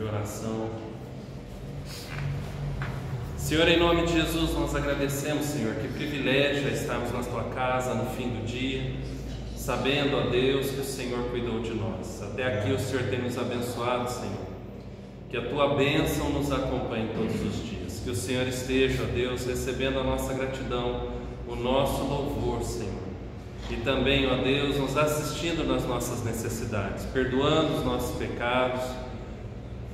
de oração. Senhor, em nome de Jesus, nós agradecemos, Senhor, que privilégio é estarmos na Tua casa no fim do dia, sabendo, ó Deus, que o Senhor cuidou de nós. Até aqui o Senhor tem nos abençoado, Senhor. Que a Tua bênção nos acompanhe todos os dias. Que o Senhor esteja, ó Deus, recebendo a nossa gratidão, o nosso louvor, Senhor. E também, ó Deus, nos assistindo nas nossas necessidades, perdoando os nossos pecados,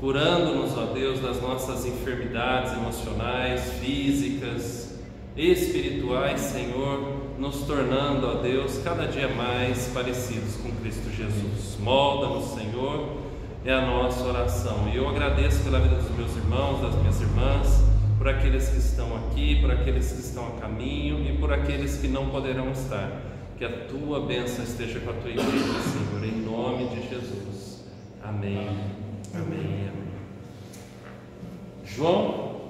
curando-nos, ó Deus, das nossas enfermidades emocionais, físicas, espirituais, Senhor, nos tornando, ó Deus, cada dia mais parecidos com Cristo Jesus. Molda-nos, Senhor, é a nossa oração. E eu agradeço pela vida dos meus irmãos, das minhas irmãs, por aqueles que estão aqui, por aqueles que estão a caminho e por aqueles que não poderão estar. Que a Tua bênção esteja com a Tua igreja, Senhor, em nome de Jesus. Amém. Amém. João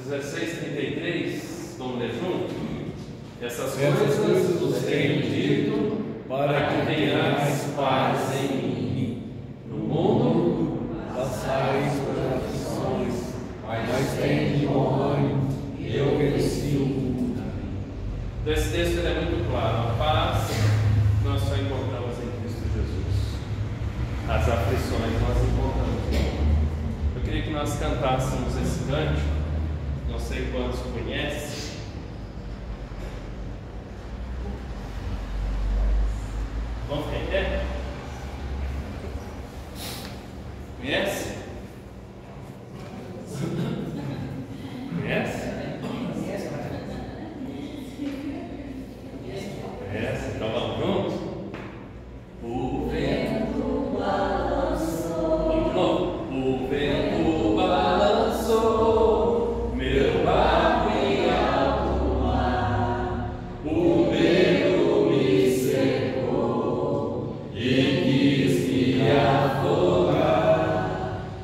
16:33, vamos ler junto? Essas coisas vos tenho dito para que tenhais paz em mim. No mundo passais por aflições, mas tende bom ânimo, eu venci o mundo. Então esse texto é muito claro. A paz nós só encontramos em Cristo Jesus. As aflições nós encontramos em Ele. Eu queria que nós cantássemos esse cântico. Não sei quantos conhecem. Vamos ficar em pé? Conhece? Conhece? Conhece? Então vamos juntos? O vento balançou. De novo. O vento balançou meu barco em alto mar. O medo me cercou e quis me afogar.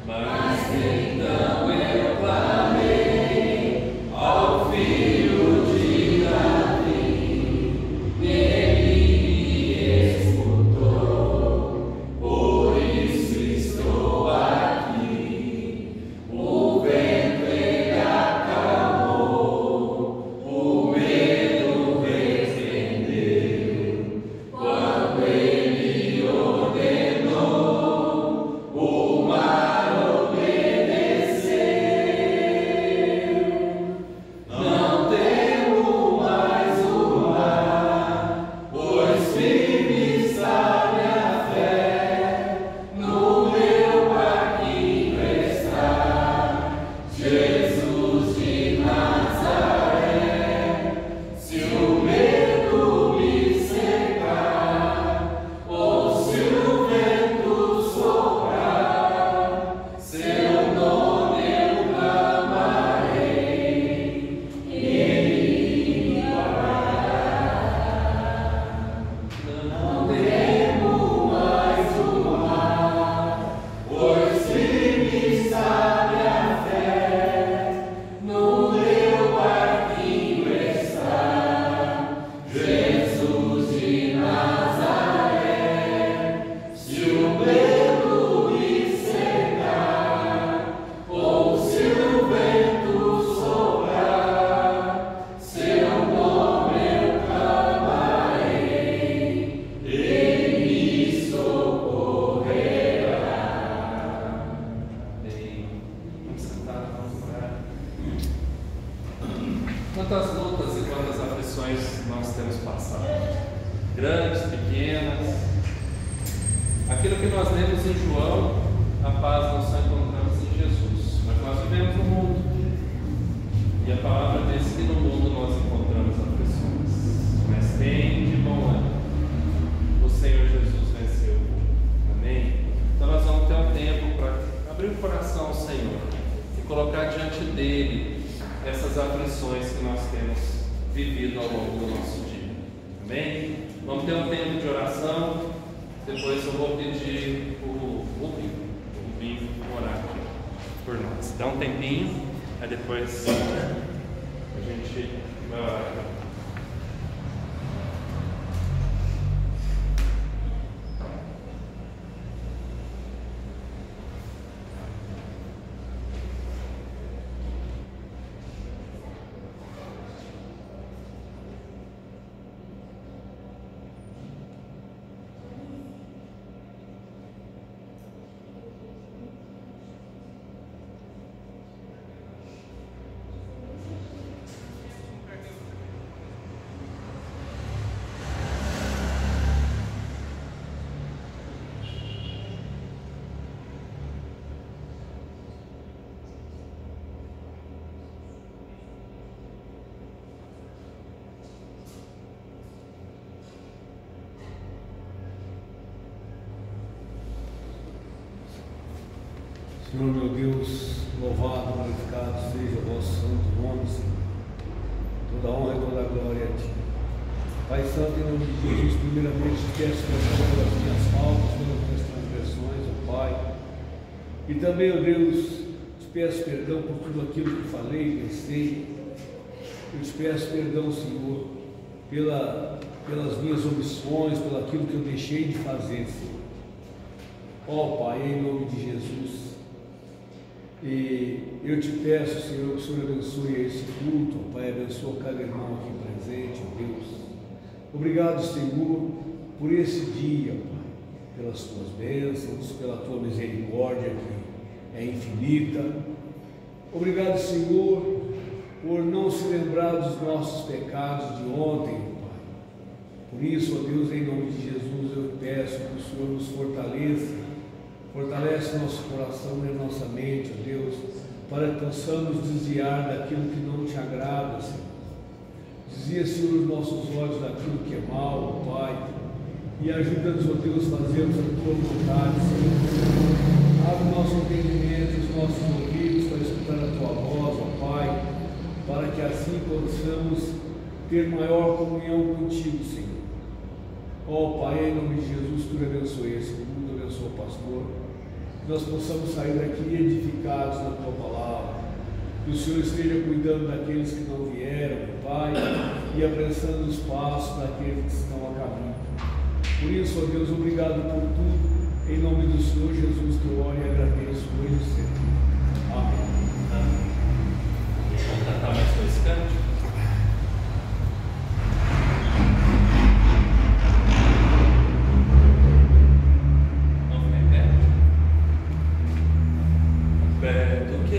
Mas então eu clamei ao Filho de Davi. Ele me escutou, por isso estou aqui. O vento ele acalmou, o medo repreendeu. Quando ele ordenou, o mar obedeceu. Não temo mais o mar, pois firme está minha fé. No meu barquinho está Jesus de Nazaré. Se o medo me cercar, ou se o vento soprar, seu nome eu clamarei, Ele me guardará. Não temo mais o mar, pois firme está minha fé. No meu barquinho está Jesus de Nazaré. Se o medo me cercar, ou se o vento soprar, seu nome eu clamarei, Ele me socorrerá. Amém. Vamos sentar, vamos orar. Quantas lutas e quantas aflições nós temos passado, grandes, pequenas. Aquilo que nós lemos em João, a paz nós só encontramos em Jesus, mas nós vivemos no mundo, e a palavra diz que no mundo nós encontramos aflições, mas tem de bom ânimo, o Senhor Jesus venceu o mundo. Amém? Então nós vamos ter um tempo para abrir o coração ao Senhor e colocar diante dele essas aflições que nós temos vivido ao longo do nosso dia. Amém? Vamos ter um tempo de oração. Depois eu vou pedir o Rubinho orar aqui por nós. Dá um tempinho, aí depois a gente vai orar. Senhor, meu Deus, louvado, glorificado seja o vosso santo nome, Senhor. Toda honra e toda glória a Ti. Pai Santo, em nome de Jesus, primeiramente te peço perdão pelas minhas faltas, pelas minhas transgressões, ó Pai. E também, ó Deus, te peço perdão por tudo aquilo que falei, pensei. Eu te peço perdão, Senhor, pelas minhas omissões, pelo aquilo que eu deixei de fazer, Senhor. Ó Pai, em nome de Jesus. E eu te peço, Senhor, que o Senhor abençoe esse culto, ó Pai, abençoe cada irmão aqui presente, ó Deus. Obrigado, Senhor, por esse dia, Pai, pelas tuas bênçãos, pela tua misericórdia que é infinita. Obrigado, Senhor, por não se lembrar dos nossos pecados de ontem, Pai. Por isso, ó Deus, em nome de Jesus, eu peço que o Senhor nos fortalece nosso coração e nossa mente, ó Deus, para que possamos desviar daquilo que não te agrada, Senhor. Desvia, Senhor, os nossos olhos daquilo que é mal, ó Pai, e ajuda-nos, ó Deus, a fazermos a tua vontade, Senhor. Abre o nosso entendimento, os nossos ouvidos para escutar a tua voz, ó Pai, para que assim possamos ter maior comunhão contigo, Senhor. Ó Pai, em nome de Jesus, tu abençoe esse mundo, abençoe o pastor, que nós possamos sair daqui edificados na tua palavra, que o Senhor esteja cuidando daqueles que não vieram, Pai, e apressando os passos daqueles que estão a caminho. Por isso, ó Deus, obrigado por tudo, em nome do Senhor Jesus, que eu oro e agradeço hoje e sempre. Amém. Amém. Vamos cantar mais dois cantos? E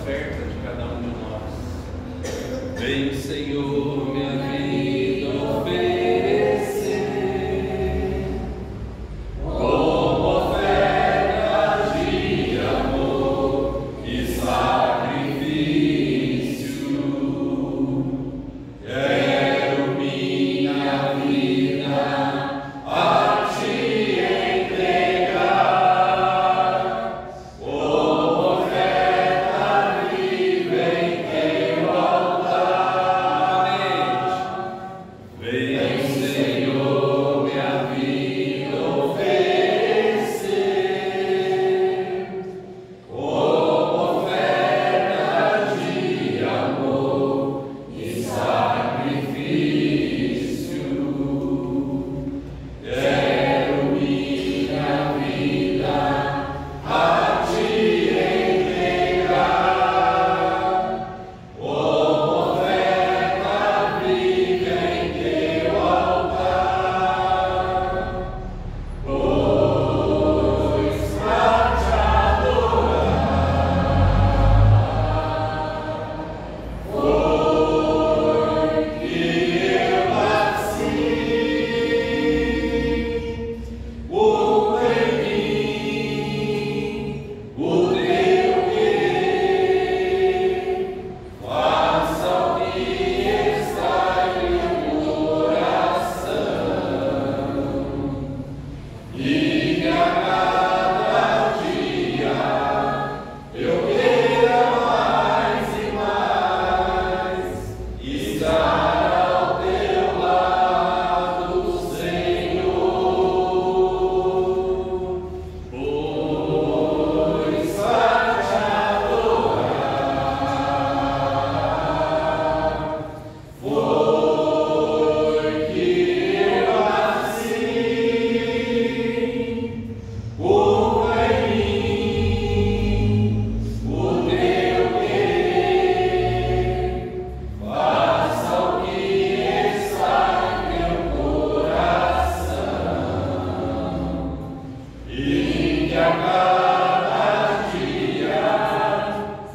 oferta de cada um de nós. Vem, Senhor, minha vida oferecer como oferta de amor e sacrifício. Quero minha vida a ti entregar, como oferta viva em teu altar. Vem, Senhor, minha vida oferecer como oferta de amor e sacrifício. Quero minha vida a ti entregar, como oferta viva em teu altar, pois pra te adorar foi que eu nasci. Cumpra em mim o teu querer, faça o que está em meu coração, e que a cada dia eu queira mais e mais estar ao teu lado, Senhor, pois pra te adorar foi que eu nasci. Cumpra em mim o teu querer, faça o que está em meu coração, e que a cada dia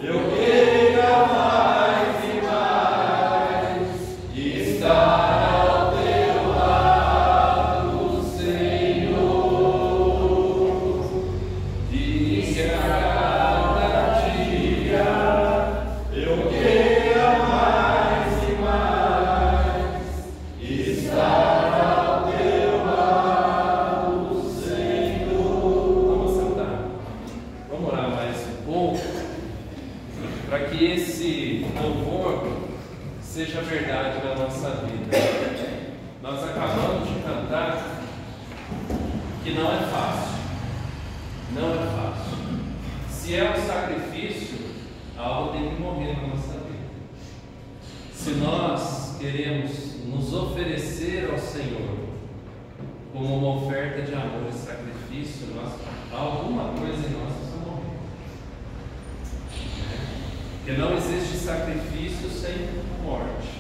eu queira mais e mais estar ao teu lado, Senhor, e que a cada dia eu queira mais e mais estar ao teu lado, Senhor. Vamos sentar. Vamos orar mais um pouco, para que esse louvor seja verdade na nossa vida. Nós acabamos de cantar que não é fácil. Não é fácil. Se é um sacrifício, algo tem que morrer na nossa vida. Se nós queremos nos oferecer ao Senhor como uma oferta de amor e sacrifício, alguma coisa em nós precisa morrer. Porque não existe sacrifício sem morte.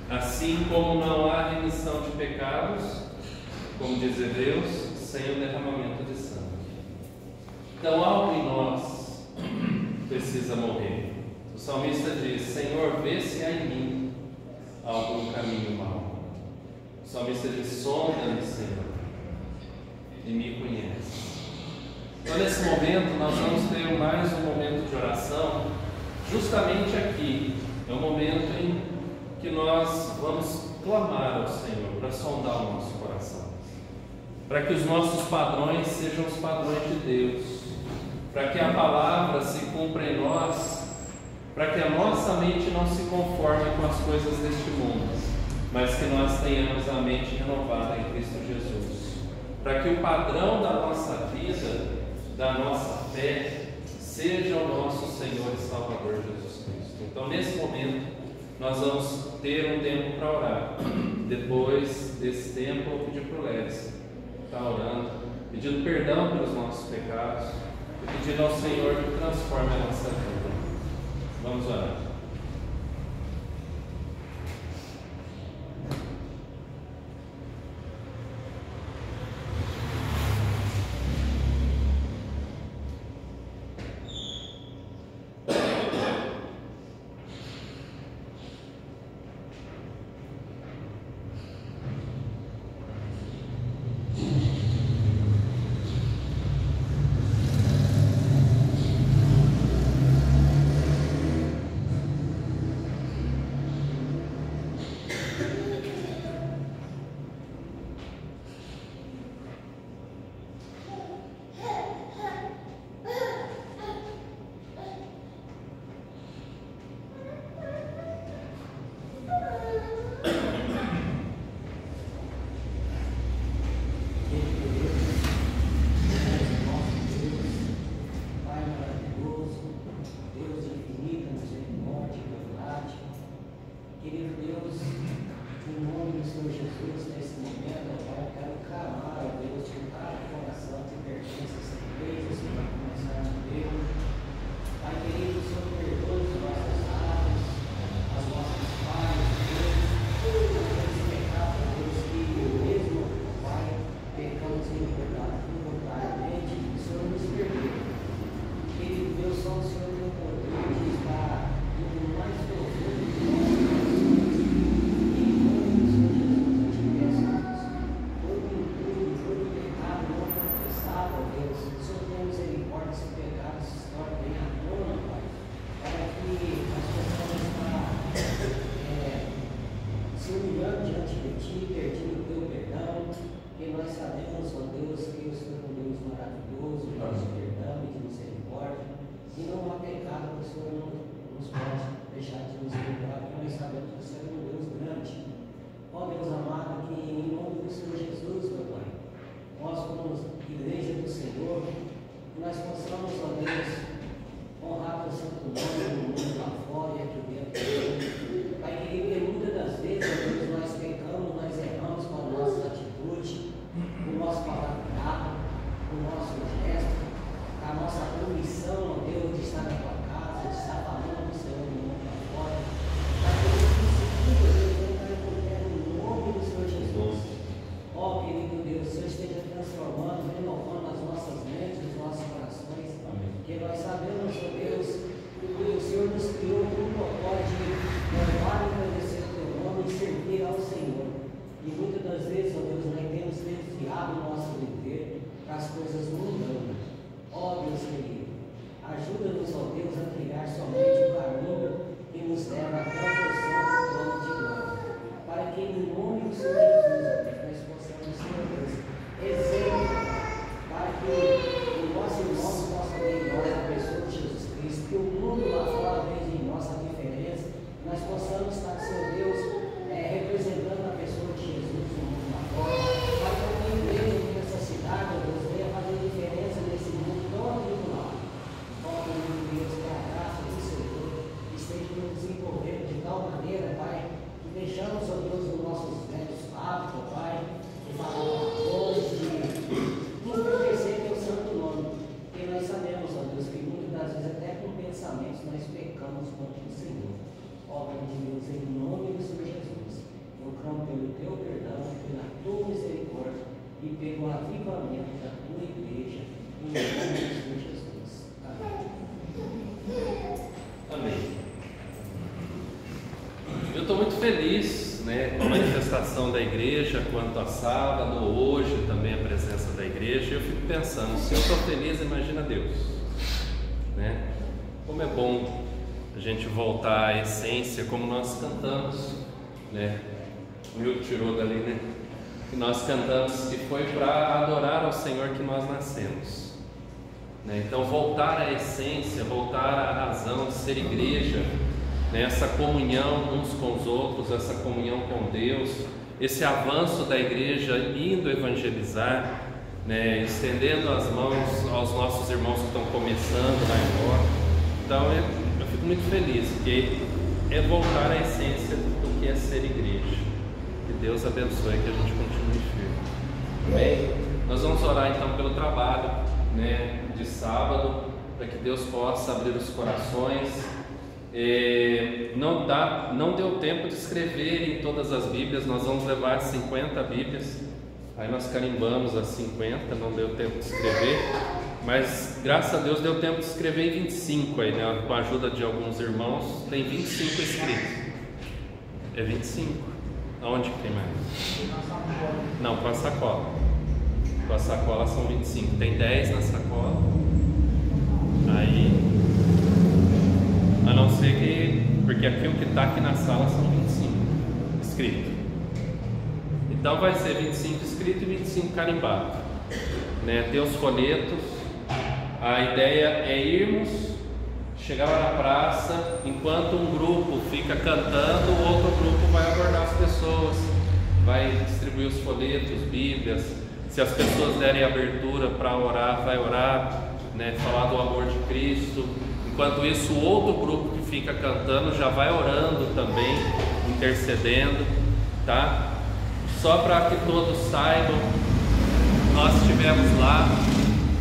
Assim como não há remissão de pecados, como diz Hebreus, sem o derramamento de sangue. Então algo em nós precisa morrer. O salmista diz: Senhor, vê se há em mim algum caminho mau. O salmista diz: sonda-me, Senhor, e me conhece. Então nesse momento nós vamos ter mais um momento de oração, justamente aqui. É um momento em que nós vamos clamar ao Senhor para sondar o nosso coração, para que os nossos padrões sejam os padrões de Deus, para que a palavra se cumpra em nós, para que a nossa mente não se conforme com as coisas deste mundo, mas que nós tenhamos a mente renovada em Cristo Jesus, para que o padrão da nossa vida, da nossa fé, seja o nosso Senhor e Salvador Jesus Cristo. Então nesse momento nós vamos ter um tempo para orar. Depois desse tempo eu vou pedir para o Lécio estar orando, pedindo perdão pelos nossos pecados e pedindo ao Senhor que transforme a nossa vida. Vamos orar. colocamos contra o Senhor. Obra de Deus, em nome do Senhor Jesus, eu clamo pelo teu perdão, pela tua misericórdia e pelo avivamento da tua igreja, em nome do Senhor Jesus. Amém. Amém. Eu estou muito feliz, né, com a manifestação da igreja quanto a sábado, hoje também a presença da igreja. Eu fico pensando, se eu estou feliz, imagina Deus, né? Como é bom a gente voltar à essência, como nós cantamos, né? O Milton tirou dali, né? Que nós cantamos que foi para adorar ao Senhor que nós nascemos, né? Então voltar à essência, voltar à razão de ser igreja, né? Essa comunhão uns com os outros, essa comunhão com Deus, esse avanço da igreja indo evangelizar, né? Estendendo as mãos aos nossos irmãos que estão começando lá embora. Então eu fico muito feliz, porque é voltar à essência do que é ser igreja. Que Deus abençoe, que a gente continue firme. Amém? Nós vamos orar então pelo trabalho, né, de sábado, para que Deus possa abrir os corações. Não deu tempo de escrever em todas as Bíblias, nós vamos levar 50 Bíblias, aí nós carimbamos as 50, não deu tempo de escrever, mas graças a Deus deu tempo de escrever em 25 aí, né? Com a ajuda de alguns irmãos, tem 25 escritos. É 25. Aonde que tem mais? Não, com a sacola. Com a sacola são 25. Tem 10 na sacola. Aí, a não ser que, porque aqui o que está aqui na sala são 25 escritos. Então vai ser 25 escritos e 25 carimbados, né? Ter os folhetos. A ideia é irmos, chegar lá na praça, enquanto um grupo fica cantando, o outro grupo vai abordar as pessoas, vai distribuir os folhetos, Bíblias. Se as pessoas derem abertura para orar, vai orar, né? Falar do amor de Cristo. Enquanto isso, o outro grupo que fica cantando já vai orando também, intercedendo, tá? Só para que todos saibam, nós estivemos lá,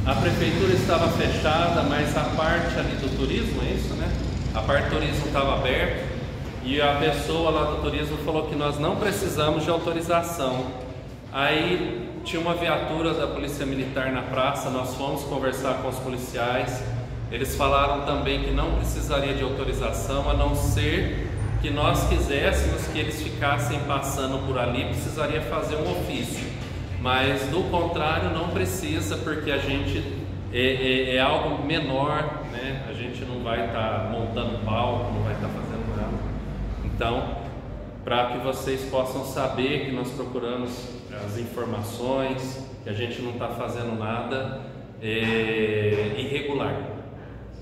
a prefeitura estava fechada, mas a parte ali do turismo, é isso, né? A parte do turismo estava aberta e a pessoa lá do turismo falou que nós não precisamos de autorização. Aí tinha uma viatura da Polícia Militar na praça, nós fomos conversar com os policiais, eles falaram também que não precisaria de autorização, a não ser que nós quiséssemos que eles ficassem passando por ali, precisaria fazer um ofício. Mas do contrário não precisa, porque a gente é algo menor, né? A gente não vai estar montando palco, não vai estar fazendo nada. Então, para que vocês possam saber que nós procuramos as informações, que a gente não está fazendo nada irregular,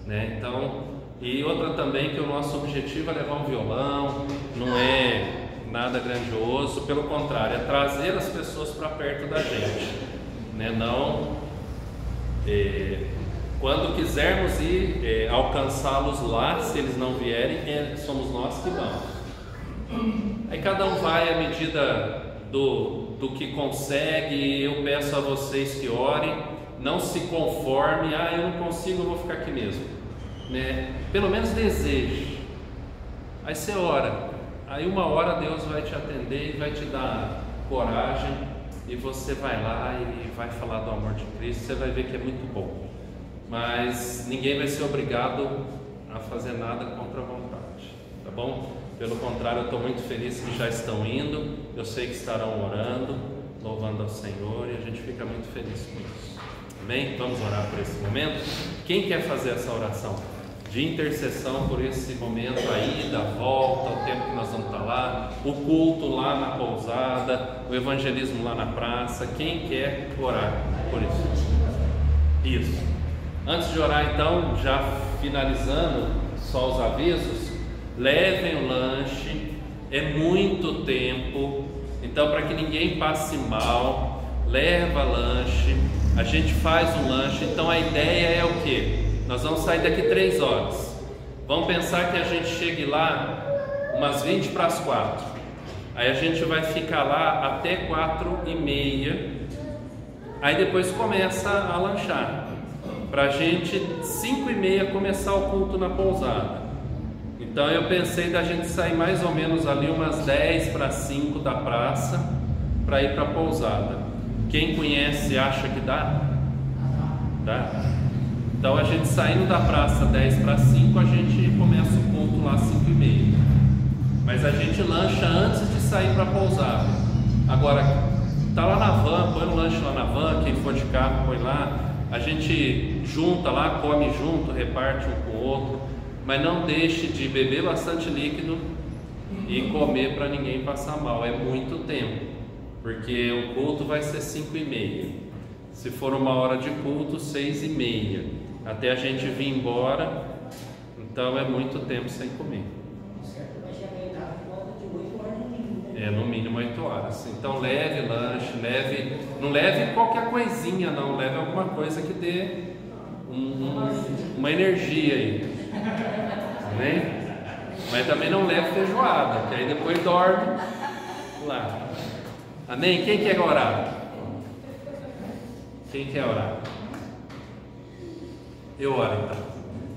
né? Então, e outra também que o nosso objetivo é levar um violão, não é nada grandioso, pelo contrário, é trazer as pessoas para perto da gente, né? Não, quando quisermos ir alcançá-los lá, se eles não vierem, somos nós que vamos. Aí cada um vai à medida do que consegue. Eu peço a vocês que orem, não se conforme, eu não consigo, eu vou ficar aqui mesmo, né? Pelo menos deseje, aí você ora. Aí uma hora Deus vai te atender e vai te dar coragem e você vai lá e vai falar do amor de Cristo, você vai ver que é muito bom. Mas ninguém vai ser obrigado a fazer nada contra a vontade, tá bom? Pelo contrário, eu estou muito feliz que já estão indo, eu sei que estarão orando, louvando ao Senhor, e a gente fica muito feliz com isso. Amém? Vamos orar por esse momento. Quem quer fazer essa oração de intercessão por esse momento aí, da volta, o tempo que nós vamos estar lá, o culto lá na pousada, o evangelismo lá na praça? Quem quer orar por isso? Isso. Antes de orar então, já finalizando só os avisos, levem o lanche, é muito tempo, então para que ninguém passe mal, leva lanche, a gente faz um lanche. Então a ideia é o quê? Nós vamos sair daqui 3 horas. Vamos pensar que a gente chegue lá umas 20 para as 4. Aí a gente vai ficar lá até 4h30. Aí depois começa a lanchar. Para a gente 5h30 começar o culto na pousada. Então eu pensei da gente sair mais ou menos ali umas 10 para 5 da praça para ir para a pousada. Quem conhece acha que dá? Dá? Então a gente saindo da praça 10 para 5, a gente começa o culto lá às 5h30. Mas a gente lancha antes de sair para a pousada. Agora, tá lá na van, põe o lanche lá na van, quem for de carro põe lá. A gente junta lá, come junto, reparte um com o outro. Mas não deixe de beber bastante líquido e comer para ninguém passar mal. É muito tempo, porque o culto vai ser 5h30. Se for uma hora de culto, 6h30. Até a gente vir embora, então é muito tempo sem comer. É, no mínimo 8 horas. Então leve lanche, não leve qualquer coisinha não, leve alguma coisa que dê uma energia aí. Amém? Mas também não leve feijoada, que aí depois dorme lá. Amém? Quem quer orar? Quem quer orar? Eu oro então.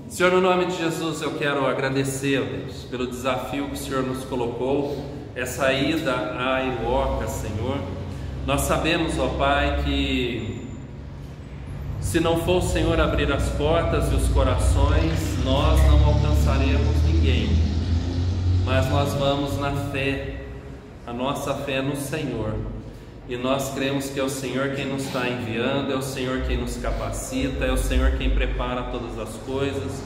Senhor, no nome de Jesus, eu quero agradecer a Deus pelo desafio que o Senhor nos colocou, essa ida a Iloca, Senhor. Nós sabemos, ó Pai, que se não for o Senhor abrir as portas e os corações, nós não alcançaremos ninguém. Mas nós vamos na fé, a nossa fé é no Senhor. E nós cremos que é o Senhor quem nos está enviando, é o Senhor quem nos capacita, é o Senhor quem prepara todas as coisas.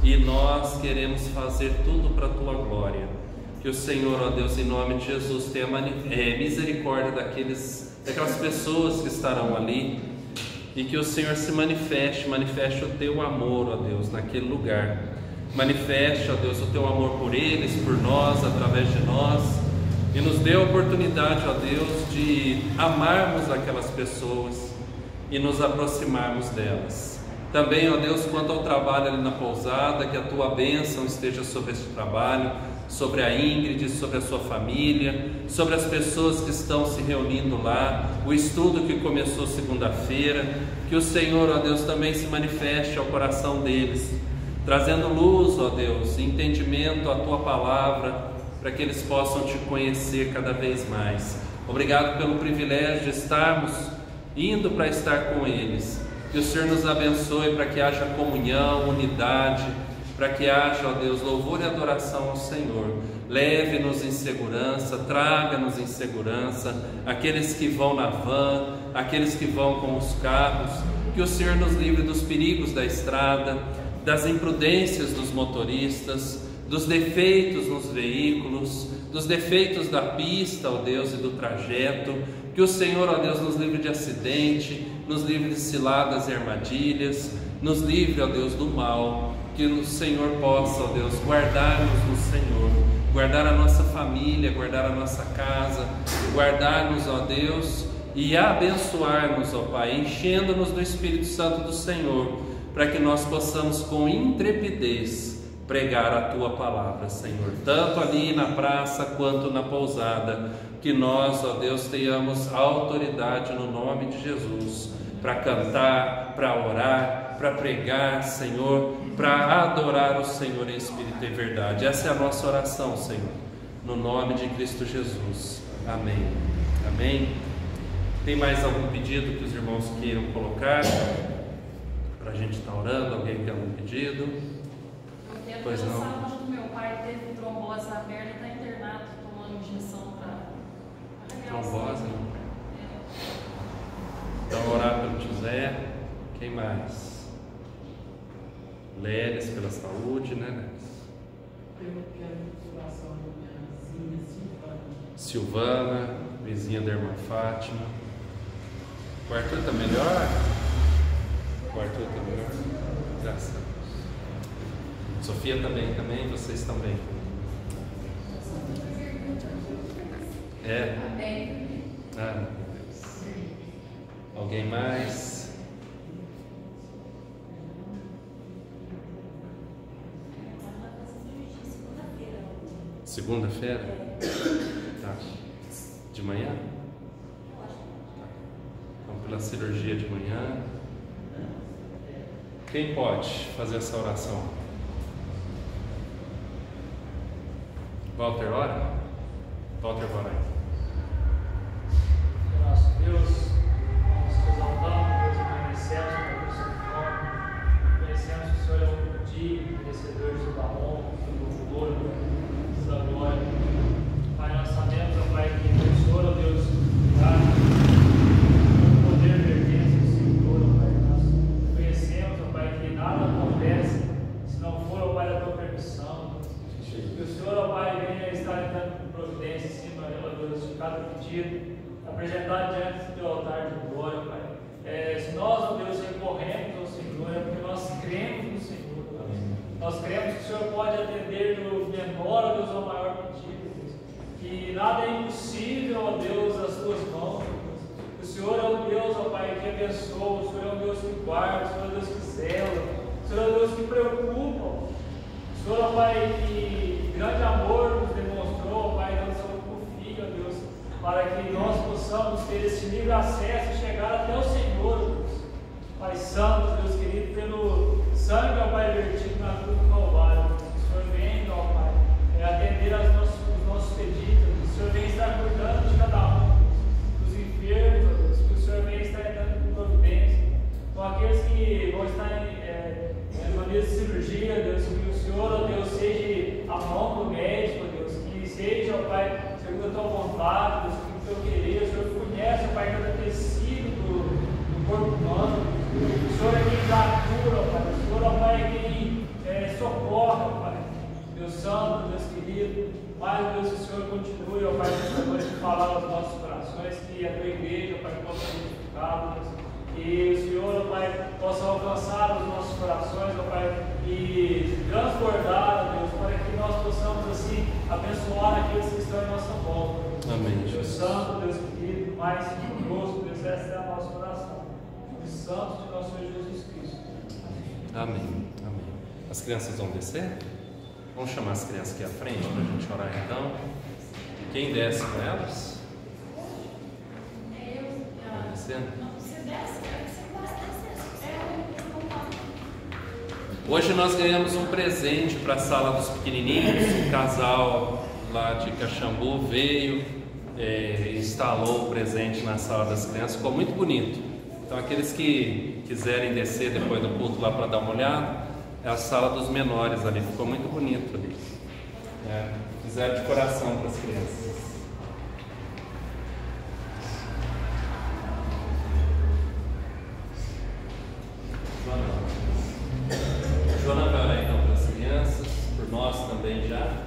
E nós queremos fazer tudo para a Tua glória. Que o Senhor, ó Deus, em nome de Jesus, tenha misericórdia daquelas pessoas que estarão ali. E que o Senhor se manifeste o Teu amor, ó Deus, naquele lugar. Manifeste, ó Deus, o Teu amor por eles, por nós, através de nós. E nos dê a oportunidade, ó Deus, de amarmos aquelas pessoas e nos aproximarmos delas. Também, ó Deus, quanto ao trabalho ali na pousada, que a Tua bênção esteja sobre esse trabalho, sobre a Ingrid, sobre a sua família, sobre as pessoas que estão se reunindo lá, o estudo que começou segunda-feira. Que o Senhor, ó Deus, também se manifeste ao coração deles, trazendo luz, ó Deus, entendimento à Tua palavra, para que eles possam Te conhecer cada vez mais. Obrigado pelo privilégio de estarmos indo para estar com eles. Que o Senhor nos abençoe para que haja comunhão, unidade, para que haja, ó Deus, louvor e adoração ao Senhor. Leve-nos em segurança, traga-nos em segurança, aqueles que vão na van, aqueles que vão com os carros. Que o Senhor nos livre dos perigos da estrada, das imprudências dos motoristas, dos defeitos nos veículos, dos defeitos da pista, ó Deus, e do trajeto. Que o Senhor, ó Deus, nos livre de acidente, nos livre de ciladas e armadilhas, nos livre, ó Deus, do mal. Que o Senhor possa, ó Deus, guardar-nos no Senhor, guardar a nossa família, guardar a nossa casa, guardar-nos, ó Deus, e abençoar-nos, ó Pai, enchendo-nos do Espírito Santo do Senhor, para que nós possamos com intrepidez pregar a Tua palavra, Senhor, tanto ali na praça quanto na pousada. Que nós, ó Deus, tenhamos autoridade no nome de Jesus, para cantar, para orar, para pregar, Senhor, para adorar o Senhor em espírito e verdade. Essa é a nossa oração, Senhor, no nome de Cristo Jesus. Amém. Amém. Tem mais algum pedido que os irmãos queiram colocar para a gente estar orando? Alguém tem algum pedido? Pois não. Sábado, meu pai teve trombose aberta, está internado, tomando injeção para trombose. Então, orar pelo José. Quem mais? Lélis, pela saúde, né, Lélis? Eu quero oração da minha vizinha Silvana, vizinha da irmã Fátima. O Arthur está melhor? O Arthur está melhor? Graças a Deus. Sofia também, vocês também. É? Ah, meu Deus. Alguém mais? Segunda-feira? Tá. De manhã? Tá. Então, pela cirurgia de manhã. Quem pode fazer essa oração? Walter, ora. Walter, ora. Nosso Deus, nós te exaltamos, Deus, e agradecemos pelo seu nome. Conhecemos que o Senhor é um digno, merecedor de toda a honra, todo o louvor, toda a glória. Pai, nós sabemos, ó Pai, que o Senhor, ó Deus, dá o poder pertence ao Senhor, ó Pai. Nós conhecemos, ó Pai, que nada acontece se não for, ó Pai, da tua permissão. Que o Senhor, ó Pai, venha estar entrando com providência em cima, ó Deus, de cada pedido, apresentar diante do teu altar de glória, Pai. Se nós, ó Deus, recorremos ao Senhor, é porque nós cremos no Senhor. Nós cremos que o Senhor pode atender do menor, ó Deus, ao maior pedido, Deus. Que nada é impossível, ó Deus, às tuas mãos, Deus. O Senhor é o Deus, ó Pai, que abençoa, o Senhor é o Deus que guarda, o Senhor é o Deus que zela, o Senhor é o Deus que preocupa. O Senhor, ó Pai, que grande amor nos demonstrou, ó Pai, dando seu único Filho, ó Deus, para que nós possamos ter esse livre acesso e chegar até o Senhor, Deus. Pai Santo, Deus querido, pelo sangue, ó Pai, vertido na cruz do Calvário, Deus. Que o Senhor venha, ó Pai, atender os nossos pedidos, Deus. Que o Senhor venha estar cuidando de cada um, dos enfermos, ó Deus. Que o Senhor venha estar dando com providência. Com aqueles que vão estar em maneira de cirurgia, Deus, que o Senhor, ó Deus, seja a mão do médico, Deus, que seja, ó Pai, segundo a tua vontade, Deus, segundo o teu querer. O Senhor conhece, ó Pai, cada tecido do corpo humano. O Senhor é quem dá a cura, ó Pai. O Senhor, ó Pai, é quem socorre, ó Pai. Deus Santo, Deus querido, mais Deus, que o Senhor continue, ó Pai, nessa noite de falar aos nossos corações, que a tua igreja, ó Pai, possa ser edificada, Deus. Que o Senhor, ó Pai, possa alcançar os nossos corações, ó Pai, e transbordar, ó Deus, para que nós possamos assim abençoar aqueles que estão em nossa volta. Amém. Deus Santo, Deus querido, mais conosco, Deus, essa é a nossa oração. Deus Santo de nosso Senhor Jesus Cristo. Amém. Amém. Amém. As crianças vão descer? Vamos chamar as crianças aqui à frente para a gente orar então. Quem desce com elas? Vai descendo? Hoje nós ganhamos um presente para a sala dos pequenininhos. Um casal lá de Caxambu veio, instalou o presente na sala das crianças, ficou muito bonito. Então aqueles que quiserem descer depois do culto lá para dar uma olhada, é a sala dos menores ali, ficou muito bonito ali. Fizeram de coração para as crianças. Joana vai orar então para as crianças, por nós também já.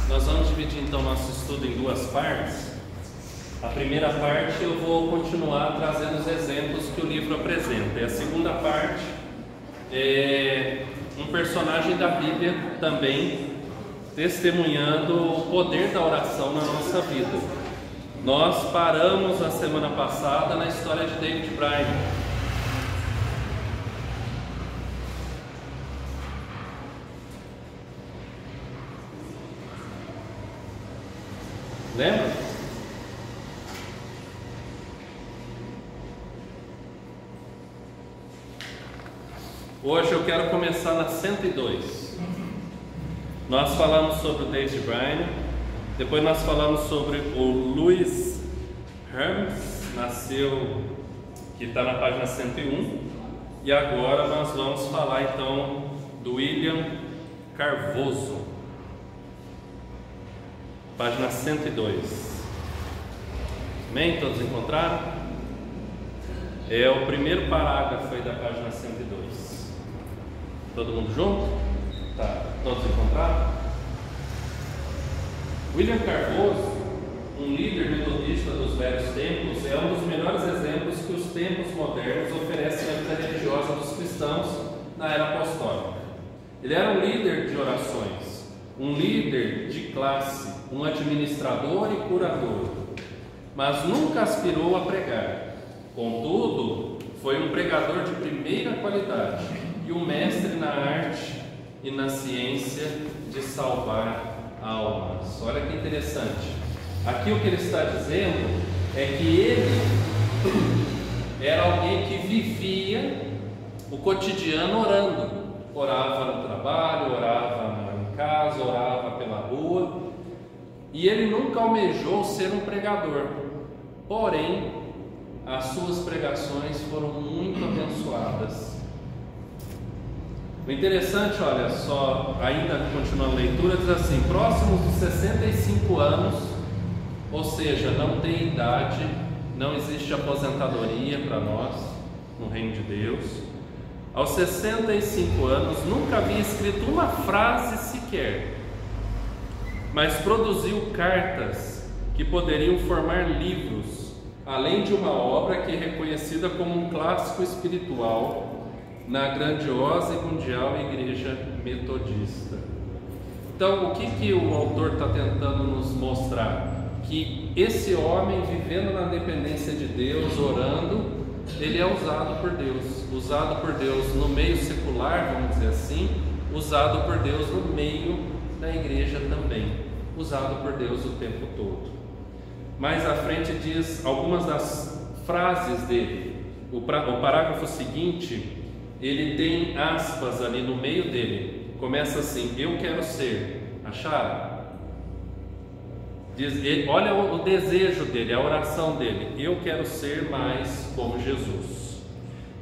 Nós vamos dividir então nosso estudo em duas partes. A primeira parte eu vou continuar trazendo os exemplos que o livro apresenta. E a segunda parte é um personagem da Bíblia também testemunhando o poder da oração na nossa vida. Nós paramos a semana passada na história de David Brainerd. Lembra? Hoje eu quero começar na 102. Nós falamos sobre o David Bryan, depois nós falamos sobre o Louis Hermes, que está na página 101, e agora nós vamos falar então do William Carvoso, página 102. Amém? Todos encontraram? É o primeiro parágrafo aí da página 102. Todo mundo junto? Tá, todos encontraram? William Carvoso, um líder metodista dos velhos tempos, é um dos melhores exemplos que os tempos modernos oferecem à vida religiosa dos cristãos na era apostólica. Ele era um líder de orações, um líder de classe, um administrador e curador, mas nunca aspirou a pregar. Contudo, foi um pregador de primeira qualidade e um mestre na arte e na ciência de salvar almas. Olha que interessante. Aqui o que ele está dizendo é que ele era alguém que vivia o cotidiano orando. Orava no trabalho, orava em casa, orava pela rua. E ele nunca almejou ser um pregador. Porém, as suas pregações foram muito abençoadas. O interessante, olha só, ainda continuando a leitura, diz assim: próximos dos 65 anos, ou seja, não tem idade, não existe aposentadoria para nós no reino de Deus. Aos 65 anos, nunca havia escrito uma frase sequer, mas produziu cartas que poderiam formar livros, além de uma obra que é reconhecida como um clássico espiritual na grandiosa e mundial Igreja Metodista. Então, o que o autor está tentando nos mostrar? Que esse homem, vivendo na dependência de Deus, orando, ele é usado por Deus no meio secular, vamos dizer assim, usado por Deus no meio da igreja também, usado por Deus o tempo todo. Mais à frente diz algumas das frases dele. O parágrafo seguinte, ele tem aspas ali no meio dele. Começa assim: eu quero ser. Acharam? Olha o desejo dele, a oração dele: eu quero ser mais como Jesus.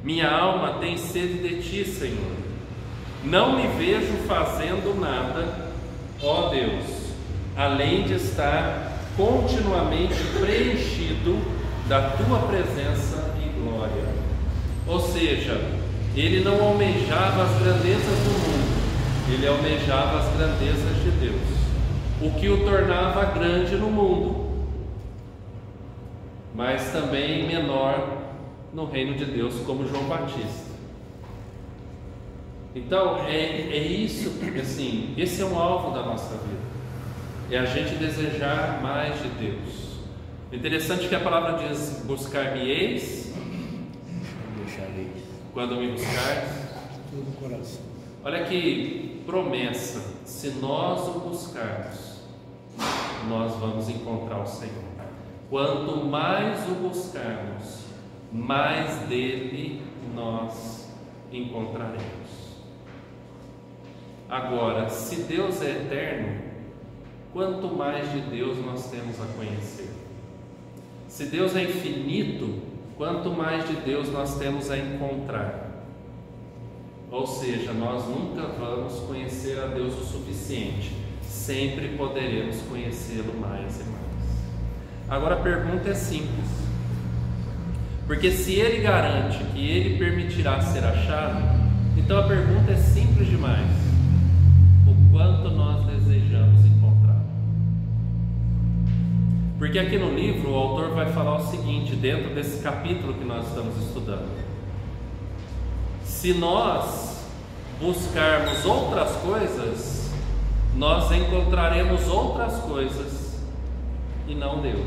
Minha alma tem sede de ti, Senhor. Não me vejo fazendo nada, ó Deus, além de estar continuamente preenchido da tua presença e glória. Ou seja, ele não almejava as grandezas do mundo, ele almejava as grandezas de Deus, o que o tornava grande no mundo, mas também menor no reino de Deus, como João Batista. Então é isso, assim, esse é um alvo da nossa vida, é a gente desejar mais de Deus. Interessante que a palavra diz: buscar-me-eis quando me buscardes. Todo o coração. Olha que promessa: se nós o buscarmos, nós vamos encontrar o Senhor. Quanto mais o buscarmos, mais dele nós encontraremos. Agora, se Deus é eterno, quanto mais de Deus nós temos a conhecer. Se Deus é infinito, quanto mais de Deus nós temos a encontrar. Ou seja, nós nunca vamos conhecer a Deus o suficiente, sempre poderemos conhecê-lo mais e mais. Agora a pergunta é simples, porque se ele garante que ele permitirá ser achado, então a pergunta é simples demais: o quanto nós desejamos encontrar? Porque aqui no livro o autor vai falar o seguinte, dentro desse capítulo que nós estamos estudando: se nós buscarmos outras coisas, nós encontraremos outras coisas e não Deus.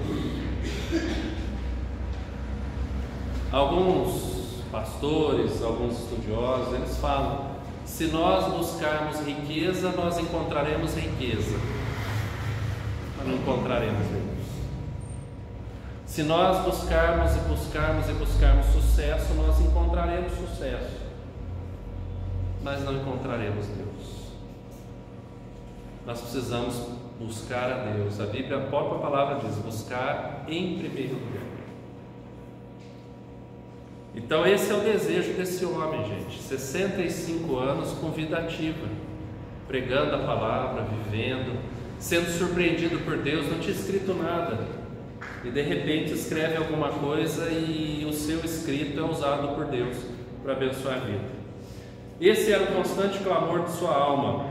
Alguns pastores, alguns estudiosos, eles falam: se nós buscarmos riqueza, nós encontraremos riqueza, mas não encontraremos Deus. Se nós buscarmos e buscarmos sucesso, nós encontraremos sucesso, mas não encontraremos Deus. nós precisamos buscar a Deus. A Bíblia, a própria palavra diz, buscar em primeiro lugar. Então esse é o desejo desse homem, gente, 65 anos com vida ativa, pregando a palavra, vivendo, sendo surpreendido por Deus, não tinha escrito nada, e de repente escreve alguma coisa e o seu escrito é usado por Deus para abençoar a vida. Esse era o constante clamor de sua alma,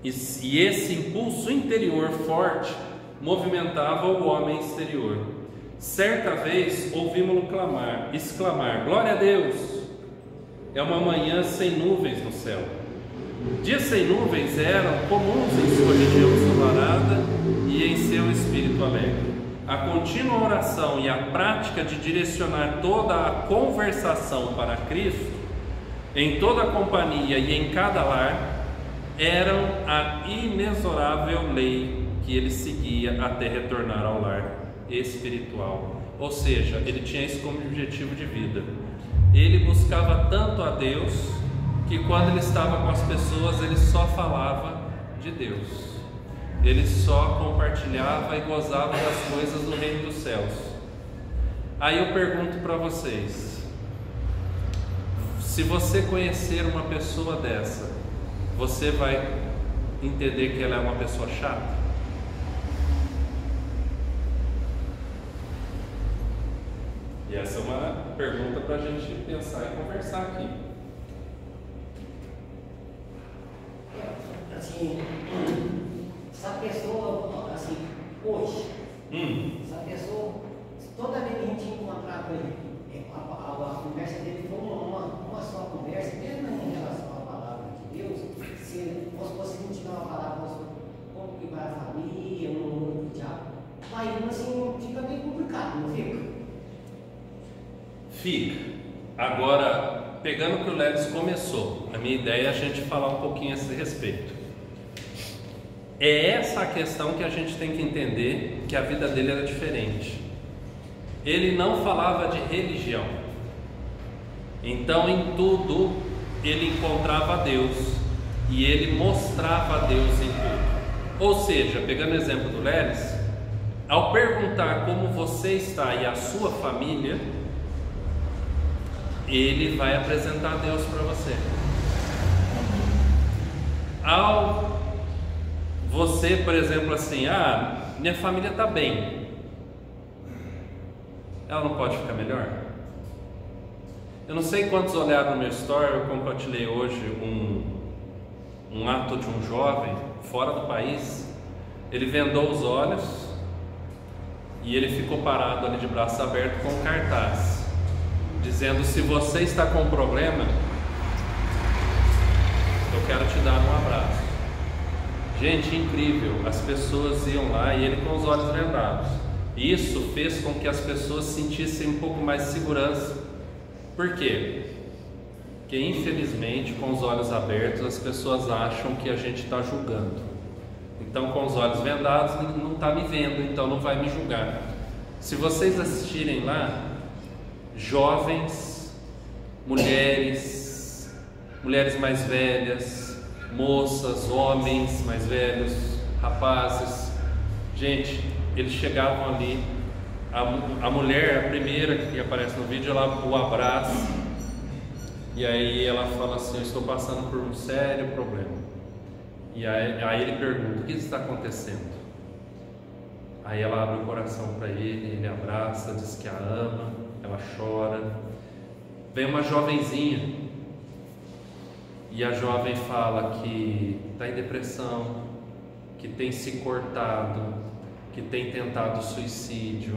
e esse impulso interior forte movimentava o homem exterior. Certa vez ouvimos-lo exclamar: glória a Deus, é uma manhã sem nuvens no céu. Dias sem nuvens eram comuns em sua região ensolarada e em seu espírito alegre. A contínua oração e a prática de direcionar toda a conversação para Cristo, em toda a companhia e em cada lar, eram a inexorável lei que ele seguia até retornar ao lar espiritual. Ou seja, ele tinha isso como objetivo de vida. Ele buscava tanto a Deus que quando ele estava com as pessoas ele só falava de Deus, ele só compartilhava e gozava das coisas do reino dos céus. Aí eu pergunto para vocês, se você conhecer uma pessoa dessa, você vai entender que ela é uma pessoa chata? E essa é uma pergunta para a gente pensar e conversar aqui. Assim, essa pessoa, assim, hoje, essa pessoa, toda vez que a gente encontrar com ele, a conversa dele foi uma só conversa, mesmo em relação à palavra de Deus. Se você não tiver uma palavra, como que vai a família, o diabo, aí assim, fica bem complicado, não fica? Fica. Agora, pegando o que o Lelis começou, a minha ideia é a gente falar um pouquinho a esse respeito. É essa a questão que a gente tem que entender, que a vida dele era diferente. Ele não falava de religião, então em tudo ele encontrava Deus e ele mostrava Deus em tudo. Ou seja, pegando o exemplo do Lelis, ao perguntar como você está e a sua família, ele vai apresentar Deus para você. Ao você, por exemplo, assim, minha família está bem, ela não pode ficar melhor? Eu não sei quantos olharam no meu story, eu compartilhei hoje um ato de um jovem fora do país. Ele vendou os olhos e ele ficou parado ali de braço aberto com um cartaz dizendo: se você está com um problema, eu quero te dar um abraço. Gente, incrível, as pessoas iam lá e ele com os olhos vendados. Isso fez com que as pessoas sentissem um pouco mais de segurança. Por quê? Porque infelizmente com os olhos abertos as pessoas acham que a gente está julgando. Então com os olhos vendados não está me vendo, então não vai me julgar. Se vocês assistirem lá, jovens, mulheres mais velhas, moças, homens mais velhos, rapazes, gente, eles chegavam ali, a mulher, a primeira que aparece no vídeo, ela o abraça e aí ela fala assim: eu estou passando por um sério problema. E aí ele pergunta: o que está acontecendo? Aí ela abre o coração para ele abraça, diz que a ama, ela chora. Vem uma jovenzinha e a jovem fala que está em depressão, que tem se cortado, que tem tentado suicídio.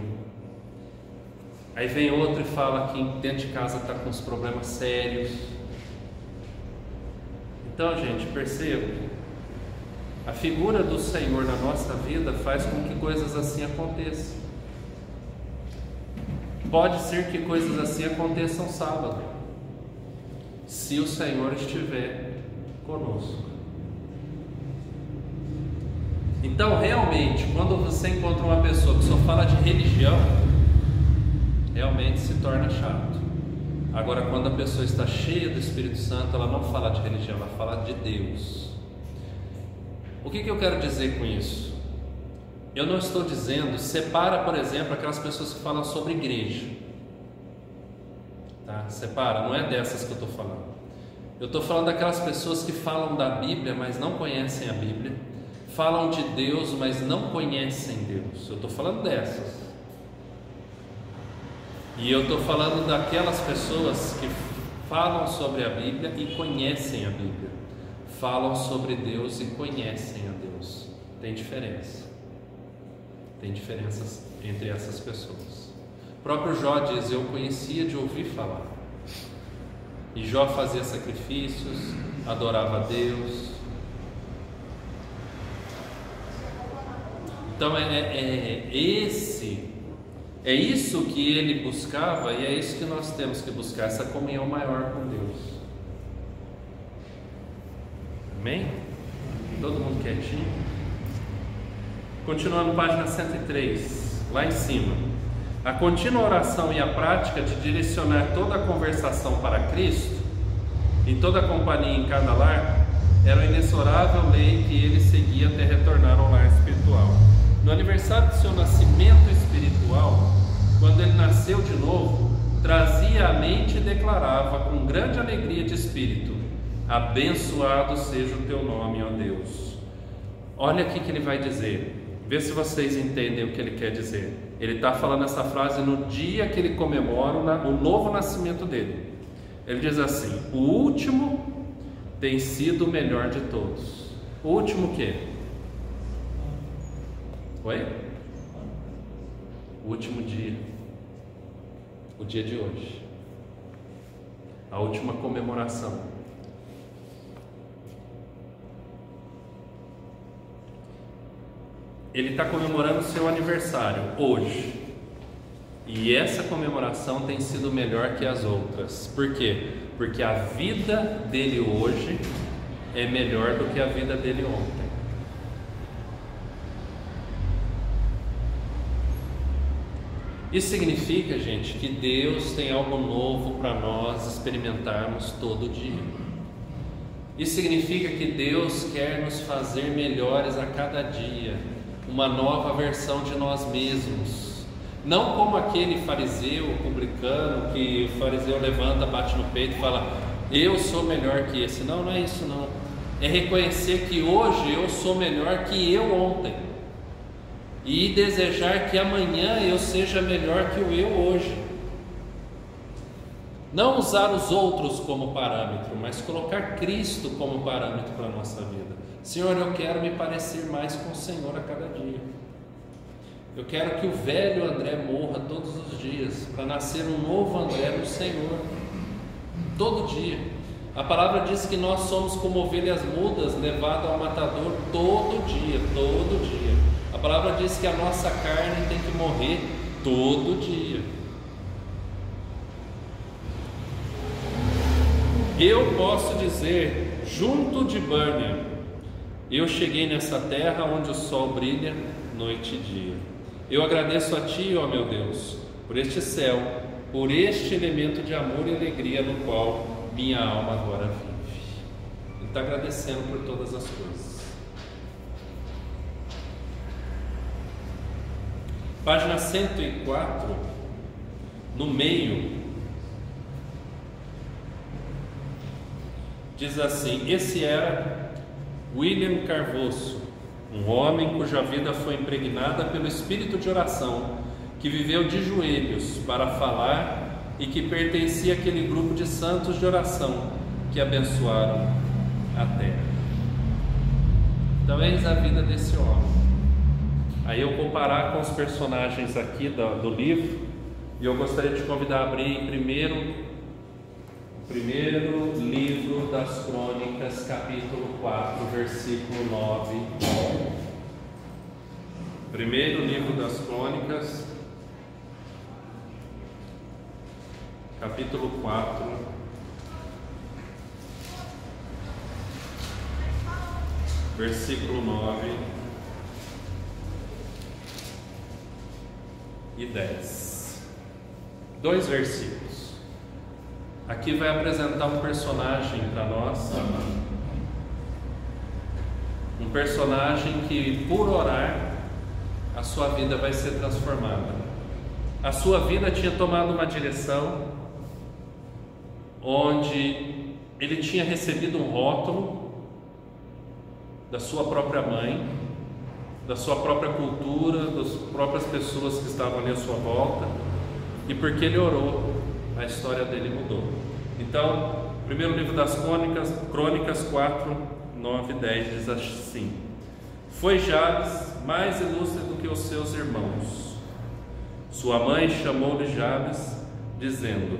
Aí vem outro e fala que dentro de casa está com uns problemas sérios. Então, gente, perceba, a figura do Senhor na nossa vida faz com que coisas assim aconteçam. Pode ser que coisas assim aconteçam sábado, se o Senhor estiver conosco. Então, realmente, quando você encontra uma pessoa que só fala de religião, realmente se torna chato. Agora, quando a pessoa está cheia do Espírito Santo, ela não fala de religião, ela fala de Deus. O que eu quero dizer com isso? Eu não estou dizendo, separa, por exemplo, aquelas pessoas que falam sobre igreja, tá? Separa, não é dessas que eu estou falando. Eu estou falando daquelas pessoas que falam da Bíblia, mas não conhecem a Bíblia, falam de Deus, mas não conhecem Deus. Eu estou falando dessas. E eu estou falando daquelas pessoas que falam sobre a Bíblia e conhecem a Bíblia, falam sobre Deus e conhecem a Deus. Tem diferença. Tem diferenças entre essas pessoas. O próprio Jó diz: eu conhecia de ouvir falar. E Jó fazia sacrifícios, adorava a Deus. Então é isso que ele buscava, e é isso que nós temos que buscar, essa comunhão maior com Deus. Amém? Todo mundo quietinho? Continuando, página 103, lá em cima. A contínua oração e a prática de direcionar toda a conversação para Cristo, em toda a companhia, em cada lar, era a inexorável lei que ele seguia até retornar ao lar espiritual. No aniversário de seu nascimento espiritual, quando ele nasceu de novo, trazia à mente e declarava com grande alegria de espírito: abençoado seja o teu nome, ó Deus. Olha aqui que ele vai dizer. Vê se vocês entendem o que ele quer dizer. Ele está falando essa frase no dia que ele comemora o novo nascimento dele. Ele diz assim: o último tem sido o melhor de todos. O último o quê? Oi? O último dia. O dia de hoje. A última comemoração. Ele está comemorando o seu aniversário hoje, e essa comemoração tem sido melhor que as outras. Por quê? Porque a vida dele hoje é melhor do que a vida dele ontem. Isso significa, gente, que Deus tem algo novo para nós experimentarmos todo dia. Isso significa que Deus quer nos fazer melhores a cada dia, uma nova versão de nós mesmos. Não como aquele fariseu publicano, que o fariseu levanta, bate no peito e fala: eu sou melhor que esse. Não, não é isso não. É reconhecer que hoje eu sou melhor que eu ontem, e desejar que amanhã eu seja melhor que o eu hoje. Não usar os outros como parâmetro, mas colocar Cristo como parâmetro para a nossa vida. Senhor, eu quero me parecer mais com o Senhor a cada dia. Eu quero que o velho André morra todos os dias, para nascer um novo André no Senhor, todo dia. A palavra diz que nós somos como ovelhas mudas, levadas ao matador todo dia, todo dia. A palavra diz que a nossa carne tem que morrer todo dia. Eu posso dizer, junto de Bânia, eu cheguei nessa terra onde o sol brilha noite e dia. Eu agradeço a Ti, ó meu Deus, por este céu, por este elemento de amor e alegria no qual minha alma agora vive. Ele está agradecendo por todas as coisas. Página 104, no meio, diz assim: esse era William Carvosso, um homem cuja vida foi impregnada pelo espírito de oração, que viveu de joelhos para falar e que pertencia àquele grupo de santos de oração que abençoaram a terra. Então eis a vida desse homem. Aí eu comparar com os personagens aqui do livro, e eu gostaria de convidar a abrir em primeiro livro das Crônicas, capítulo 4, versículo 9. Primeiro livro das Crônicas, capítulo 4, versículo 9 e 10. 2 versículos. Aqui vai apresentar um personagem para nós, Um personagem que, por orar, a sua vida vai ser transformada. A sua vida tinha tomado uma direção onde ele tinha recebido um rótulo da sua própria mãe, da sua própria cultura, das próprias pessoas que estavam ali à sua volta, e porque ele orou, a história dele mudou. Então, primeiro livro das Crônicas 4, 9 e 10 diz assim: foi Jabes mais ilustre do que os seus irmãos. Sua mãe chamou-lhe Jabes, dizendo: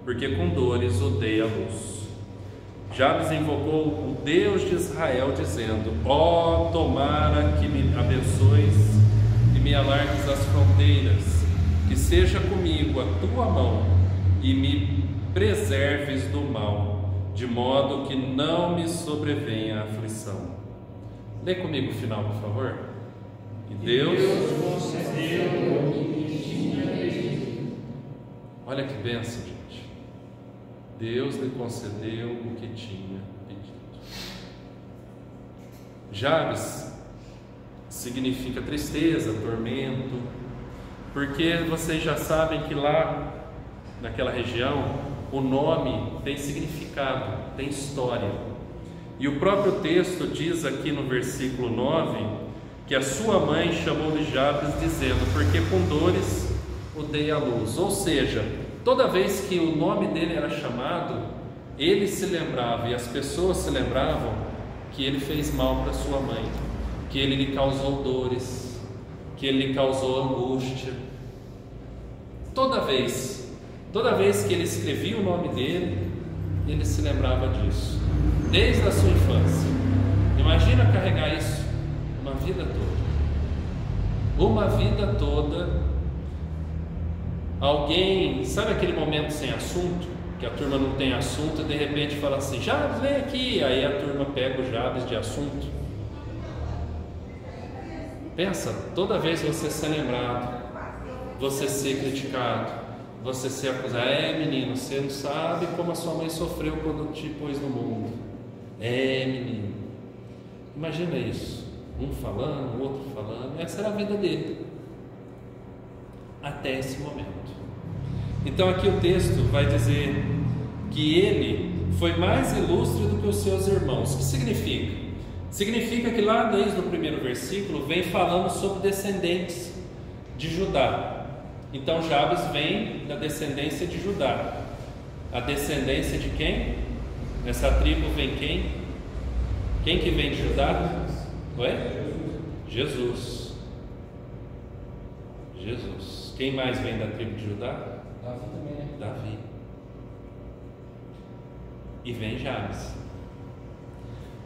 porque com dores o dei à luz. Jabes invocou o Deus de Israel, dizendo: ó, tomara que me abençoes e me alargues as fronteiras, que seja comigo a tua mão e me preserves do mal, de modo que não me sobrevenha a aflição. Lê comigo o final, por favor. E Deus concedeu. Olha que bênção, gente. Deus lhe concedeu o que tinha pedido. Jabes significa tristeza, tormento, porque vocês já sabem que lá naquela região o nome tem significado, tem história. E o próprio texto diz aqui no versículo 9 que a sua mãe chamou-lhe Jabes, dizendo: porque com dores o dei à luz. Ou seja, toda vez que o nome dele era chamado, ele se lembrava e as pessoas se lembravam que ele fez mal para sua mãe, que ele lhe causou dores, que ele lhe causou angústia. Toda vez que ele escrevia o nome dele, ele se lembrava disso, desde a sua infância. Imagina carregar isso uma vida toda. Alguém, sabe aquele momento sem assunto, que a turma não tem assunto e de repente fala assim: Jabes, vem aqui, aí a turma pega o Jabes de assunto. Pensa, toda vez você ser lembrado, você ser criticado, você ser acusado: menino, você não sabe como a sua mãe sofreu quando te pôs no mundo. Menino, imagina isso, um falando, o outro falando. Essa era a vida dele até esse momento. Então aqui o texto vai dizer que ele foi mais ilustre do que os seus irmãos. O que significa? Significa que lá desde o primeiro versículo vem falando sobre descendentes de Judá. Então Jabes vem da descendência de Judá. A descendência de quem? Nessa tribo vem quem? Quem que vem de Judá? Oi? Jesus. Quem mais vem da tribo de Judá? Davi também, né? Davi. E vem Jabes.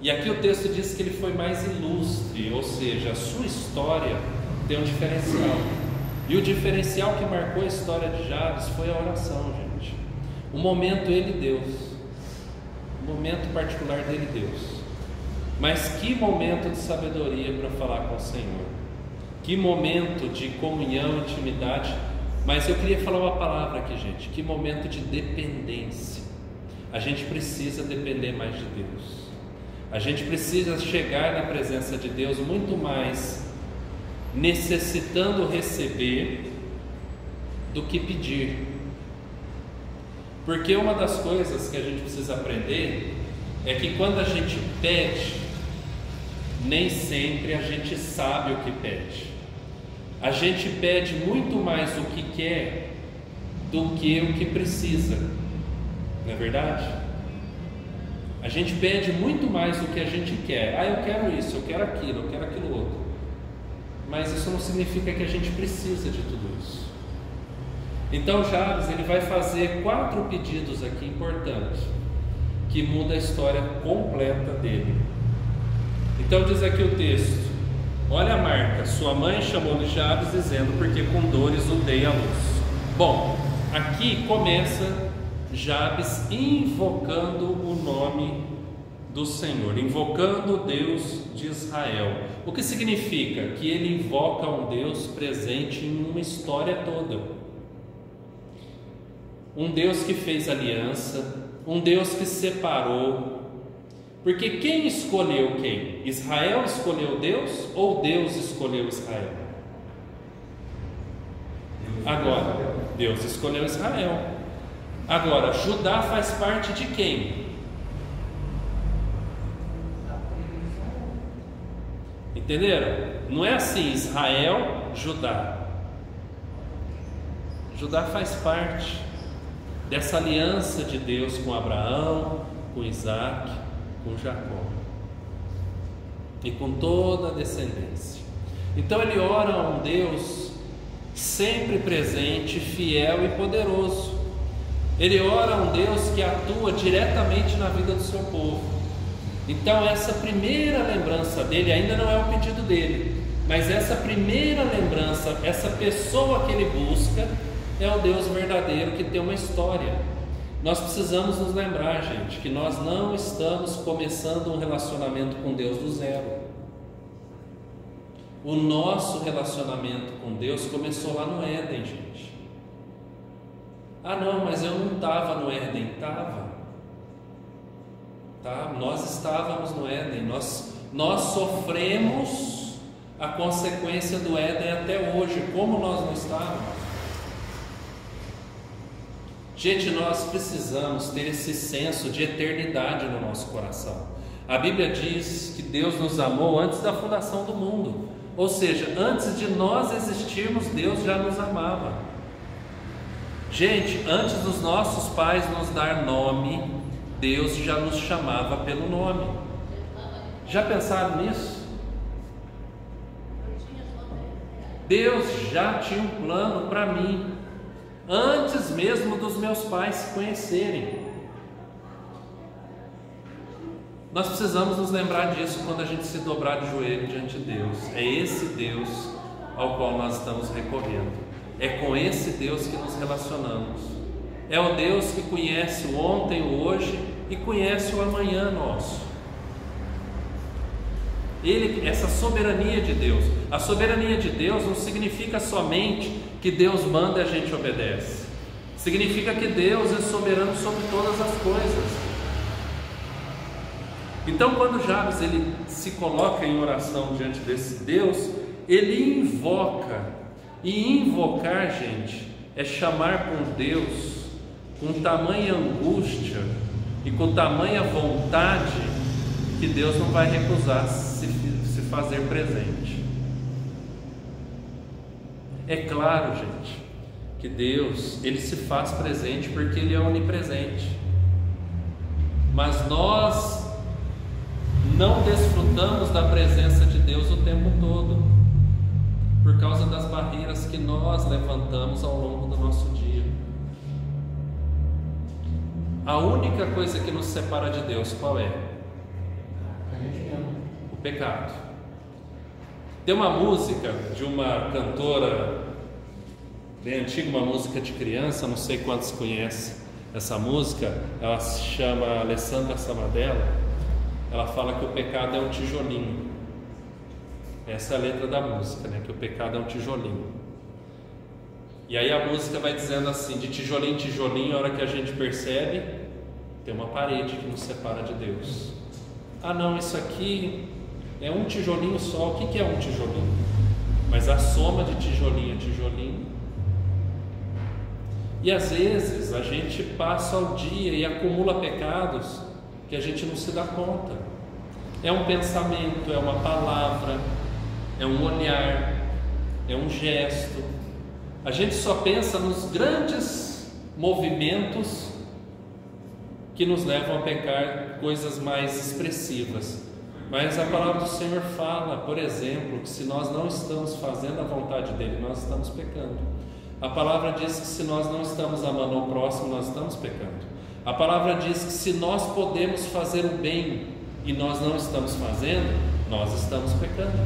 E aqui o texto diz que ele foi mais ilustre, ou seja, a sua história tem um diferencial. E o diferencial que marcou a história de Jabes foi a oração, gente. O momento ele e Deus. O momento particular dele e Deus. Mas que momento de sabedoria para falar com o Senhor. Que momento de comunhão, intimidade. Mas eu queria falar uma palavra aqui, gente. Que momento de dependência. A gente precisa depender mais de Deus. A gente precisa chegar na presença de Deus muito mais necessitando receber do que pedir. Porque uma das coisas que a gente precisa aprender é que quando a gente pede, nem sempre a gente sabe o que pede. A gente pede muito mais o que quer do que o que precisa, não é verdade? A gente pede muito mais do que a gente quer. Eu quero isso, eu quero aquilo outro. Mas isso não significa que a gente precisa de tudo isso. Então Jabes, ele vai fazer 4 pedidos aqui importantes, que muda a história completa dele. Então diz aqui o texto, olha a marca: sua mãe chamou-lhe Jabes, dizendo: porque com dores o dei à luz. Bom, aqui começa Jabes invocando o nome do Senhor, invocando o Deus de Israel. O que significa? Que ele invoca um Deus presente em uma história toda. Um Deus que fez aliança, um Deus que separou. Porque quem escolheu quem? Israel escolheu Deus ou Deus escolheu Israel? Agora, Deus escolheu Israel. Agora, Judá faz parte de quem? Entenderam? Não é assim, Israel, Judá. Judá faz parte dessa aliança de Deus com Abraão, com Isaac, com Jacó e com toda a descendência. Então ele ora a um Deus sempre presente, fiel e poderoso. Ele ora a um Deus que atua diretamente na vida do seu povo. Então essa primeira lembrança dele, ainda não é o pedido dele, mas essa primeira lembrança, essa pessoa que ele busca, é o Deus verdadeiro que tem uma história. Nós precisamos nos lembrar, gente, que nós não estamos começando um relacionamento com Deus do zero. O nosso relacionamento com Deus começou lá no Éden, gente. Ah não, mas eu não estava no Éden. Estava. Tá? Nós estávamos no Éden. Nós sofremos a consequência do Éden até hoje. Como nós não estávamos? Gente, nós precisamos ter esse senso de eternidade no nosso coração. A Bíblia diz que Deus nos amou antes da fundação do mundo. Ou seja, antes de nós existirmos, Deus já nos amava. Gente, antes dos nossos pais nos dar nome, Deus já nos chamava pelo nome. Já pensaram nisso? Deus já tinha um plano para mim, antes mesmo dos meus pais se conhecerem. Nós precisamos nos lembrar disso quando a gente se dobrar de joelho diante de Deus. É esse Deus ao qual nós estamos recorrendo. É com esse Deus que nos relacionamos. É o Deus que conhece o ontem, o hoje e conhece o amanhã nosso. Essa soberania de Deus. A soberania de Deus não significa somente que Deus manda e a gente obedece. Significa que Deus é soberano sobre todas as coisas. Então, quando Jabes ele se coloca em oração diante desse Deus, ele invoca. E invocar, gente, é chamar por Deus com tamanha angústia e com tamanha vontade que Deus não vai recusar se fazer presente. É claro, gente, que Deus ele se faz presente porque Ele é onipresente. Mas nós não desfrutamos da presença de Deus o tempo todo, por causa das barreiras que nós levantamos ao longo do nosso dia. A única coisa que nos separa de Deus, qual é? O pecado. Tem uma música de uma cantora bem antiga, uma música de criança, não sei quantos conhecem essa música, ela se chama Alessandra Samadella. Ela fala que o pecado é um tijolinho. Essa é a letra da música, né? Que o pecado é um tijolinho. E aí a música vai dizendo assim, de tijolinho em tijolinho, a hora que a gente percebe, tem uma parede que nos separa de Deus. Ah não, isso aqui é um tijolinho só. O que é um tijolinho? Mas a soma de tijolinho a tijolinho. E às vezes a gente passa o dia e acumula pecados que a gente não se dá conta. É um pensamento, é uma palavra, é um olhar, é um gesto. A gente só pensa nos grandes movimentos que nos levam a pecar coisas mais expressivas. Mas a palavra do Senhor fala, por exemplo, que se nós não estamos fazendo a vontade dEle, nós estamos pecando. A palavra diz que se nós não estamos amando ao próximo, nós estamos pecando. A palavra diz que se nós podemos fazer o bem e nós não estamos fazendo, nós estamos pecando.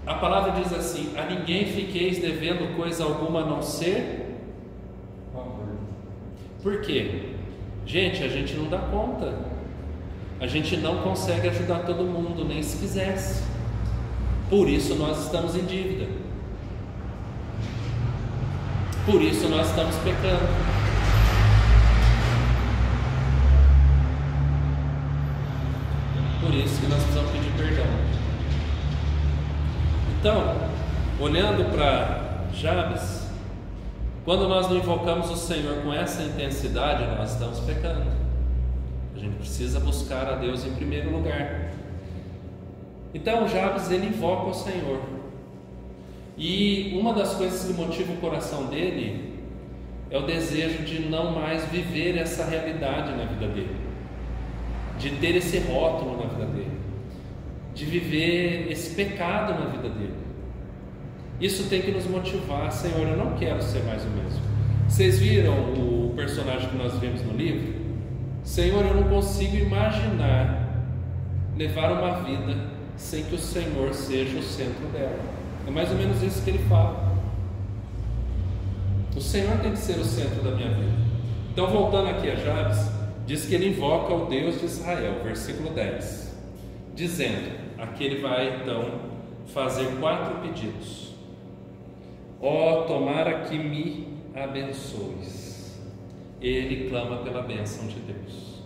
A palavra diz assim: a ninguém fiqueis devendo coisa alguma a não ser amor. Por quê? Gente, a gente não dá conta. A gente não consegue ajudar todo mundo, nem se quisesse. Por isso nós estamos em dívida. Por isso nós estamos pecando. Por isso que nós precisamos pedir perdão. Então, olhando para Jabes, quando nós não invocamos o Senhor com essa intensidade, nós estamos pecando. A gente precisa buscar a Deus em primeiro lugar. Então Jabes, ele invoca o Senhor, e uma das coisas que motiva o coração dele é o desejo de não mais viver essa realidade na vida dele, de ter esse rótulo na vida dele, de viver esse pecado na vida dele. Isso tem que nos motivar. Senhor, eu não quero ser mais o mesmo. Vocês viram o personagem que nós vimos no livro? Senhor, eu não consigo imaginar levar uma vida sem que o Senhor seja o centro dela. É mais ou menos isso que ele fala. O Senhor tem que ser o centro da minha vida. Então, voltando aqui a Jabes, diz que ele invoca o Deus de Israel, versículo 10, dizendo, aqui ele vai então fazer 4 pedidos. Ó, tomara que me abençoes. Ele clama pela bênção de Deus.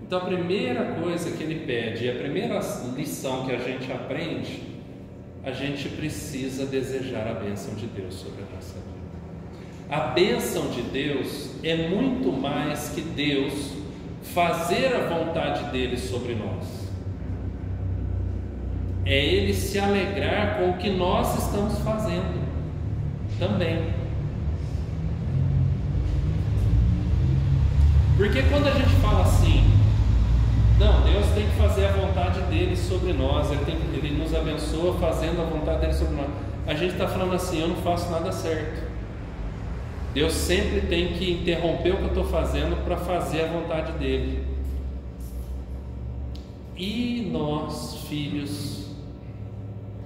Então a primeira coisa que ele pede, e a primeira lição que a gente aprende, a gente precisa desejar a bênção de Deus sobre a nossa vida. A bênção de Deus é muito mais que Deus fazer a vontade dele sobre nós. É Ele se alegrar com o que nós estamos fazendo também. Porque quando a gente fala assim, não, Deus tem que fazer a vontade dele sobre nós, Ele nos abençoa fazendo a vontade dele sobre nós, a gente está falando assim, eu não faço nada certo. Deus sempre tem que interromper o que eu estou fazendo para fazer a vontade dele. E nós, filhos,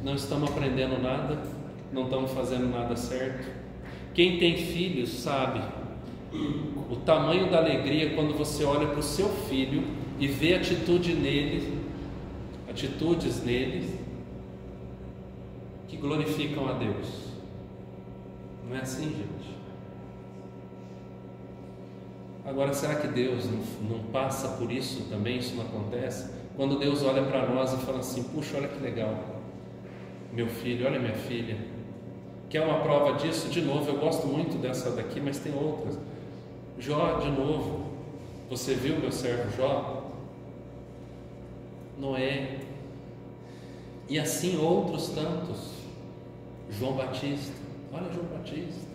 não estamos aprendendo nada, não estamos fazendo nada certo. Quem tem filhos sabe o tamanho da alegria quando você olha para o seu filho e vê atitudes nele que glorificam a Deus. Não é assim, gente? Agora, será que Deus não passa por isso também? Isso não acontece? Quando Deus olha para nós e fala assim, puxa, olha que legal, meu filho, olha minha filha. Quer uma prova disso? De novo, eu gosto muito dessa daqui, mas tem outras. Jó, de novo, você viu meu servo Jó? Noé, e assim outros tantos. João Batista, olha João Batista.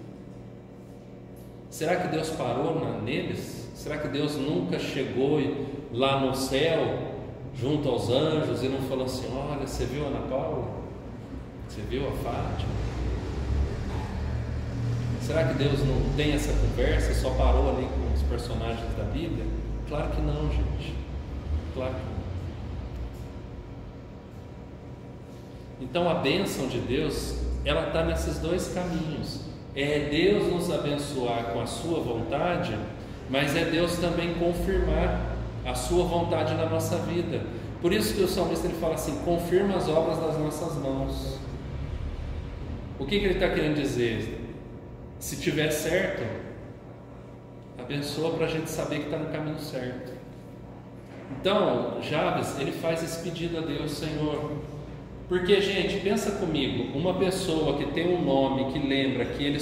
Será que Deus parou neles? Será que Deus nunca chegou lá no céu, junto aos anjos, e não falou assim, olha, você viu a Ana Paula? Você viu a Fátima? Será que Deus não tem essa conversa, só parou ali com os personagens da Bíblia? Claro que não, gente. Claro que não. Então a bênção de Deus, ela está nesses dois caminhos. É Deus nos abençoar com a sua vontade, mas é Deus também confirmar a sua vontade na nossa vida. Por isso que o salmista ele fala assim, confirma as obras das nossas mãos. O que ele está querendo dizer? Se tiver certo, abençoa para a gente saber que está no caminho certo. Então Jabes, ele faz esse pedido a Deus, Senhor. Porque, gente, pensa comigo, uma pessoa que tem um nome que lembra que ele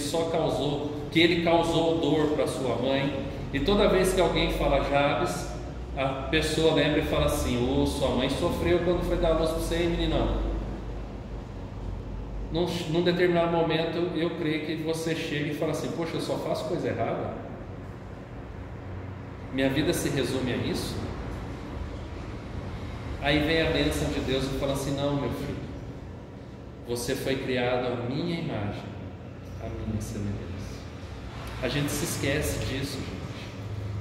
causou dor para sua mãe, e toda vez que alguém fala Jabes, a pessoa lembra e fala assim, sua mãe sofreu quando foi dar a luz para você, hein, meninão? Num determinado momento, eu creio que você chega e fala assim, poxa, eu só faço coisa errada? Minha vida se resume a isso? Aí vem a bênção de Deus e fala assim, não, meu filho, você foi criado à minha imagem, à minha semelhança. A gente se esquece disso, gente.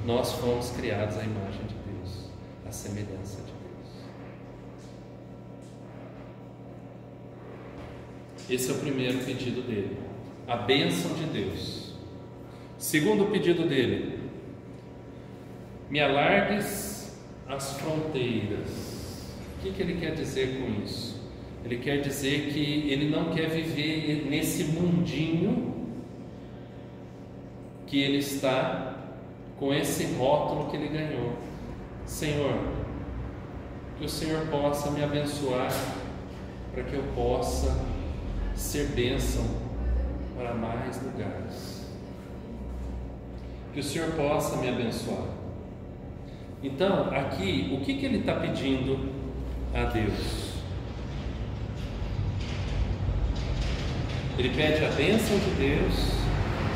Nós fomos criados à imagem de Deus, à semelhança de Deus. Esse é o primeiro pedido dele, a bênção de Deus. Segundo pedido dele, me alargues as fronteiras. O que ele quer dizer com isso? Ele quer dizer que ele não quer viver nesse mundinho que ele está, com esse rótulo que ele ganhou. Senhor, que o Senhor possa me abençoar, para que eu possa ser bênção para mais lugares. Que o Senhor possa me abençoar. Então, aqui, o que ele está pedindo a Deus? Ele pede a bênção de Deus,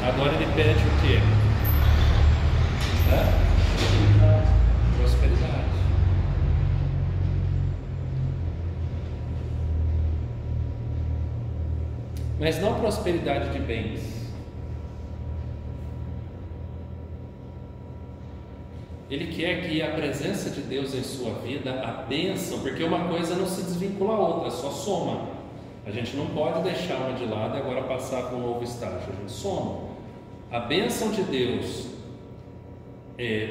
agora ele pede o quê? Prosperidade. Mas não prosperidade de bens. Ele quer que a presença de Deus em sua vida, a bênção, porque uma coisa não se desvincula a outra, só soma. A gente não pode deixar uma de lado e agora passar para um novo estágio, a gente soma. A bênção de Deus,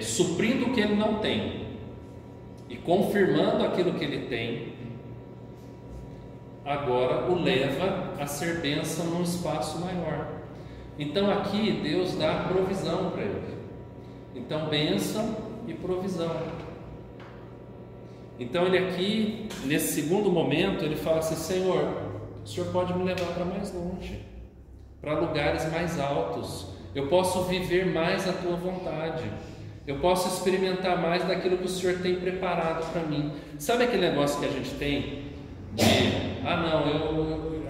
suprindo o que ele não tem e confirmando aquilo que ele tem, agora o leva a ser bênção num espaço maior. Então aqui Deus dá provisão para ele. Então bênção e provisão. Então ele aqui, nesse segundo momento, ele fala assim: Senhor, o Senhor pode me levar para mais longe, para lugares mais altos. Eu posso viver mais a tua vontade. Eu posso experimentar mais daquilo que o Senhor tem preparado para mim. Sabe aquele negócio que a gente tem de, a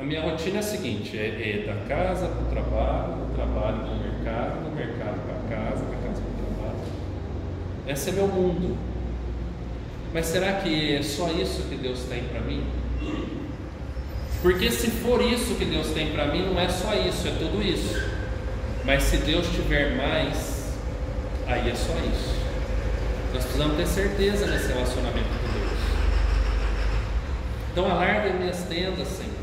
minha rotina é a seguinte, é da casa para o trabalho, do trabalho para o mercado, do mercado para a casa, da casa para o trabalho. Esse é meu mundo. Mas será que é só isso que Deus tem para mim? Porque se for isso que Deus tem para mim, não é só isso, é tudo isso. Mas se Deus tiver mais, aí é só isso. Nós precisamos ter certeza nesse relacionamento com Deus. Então alarga minhas tendas, Senhor.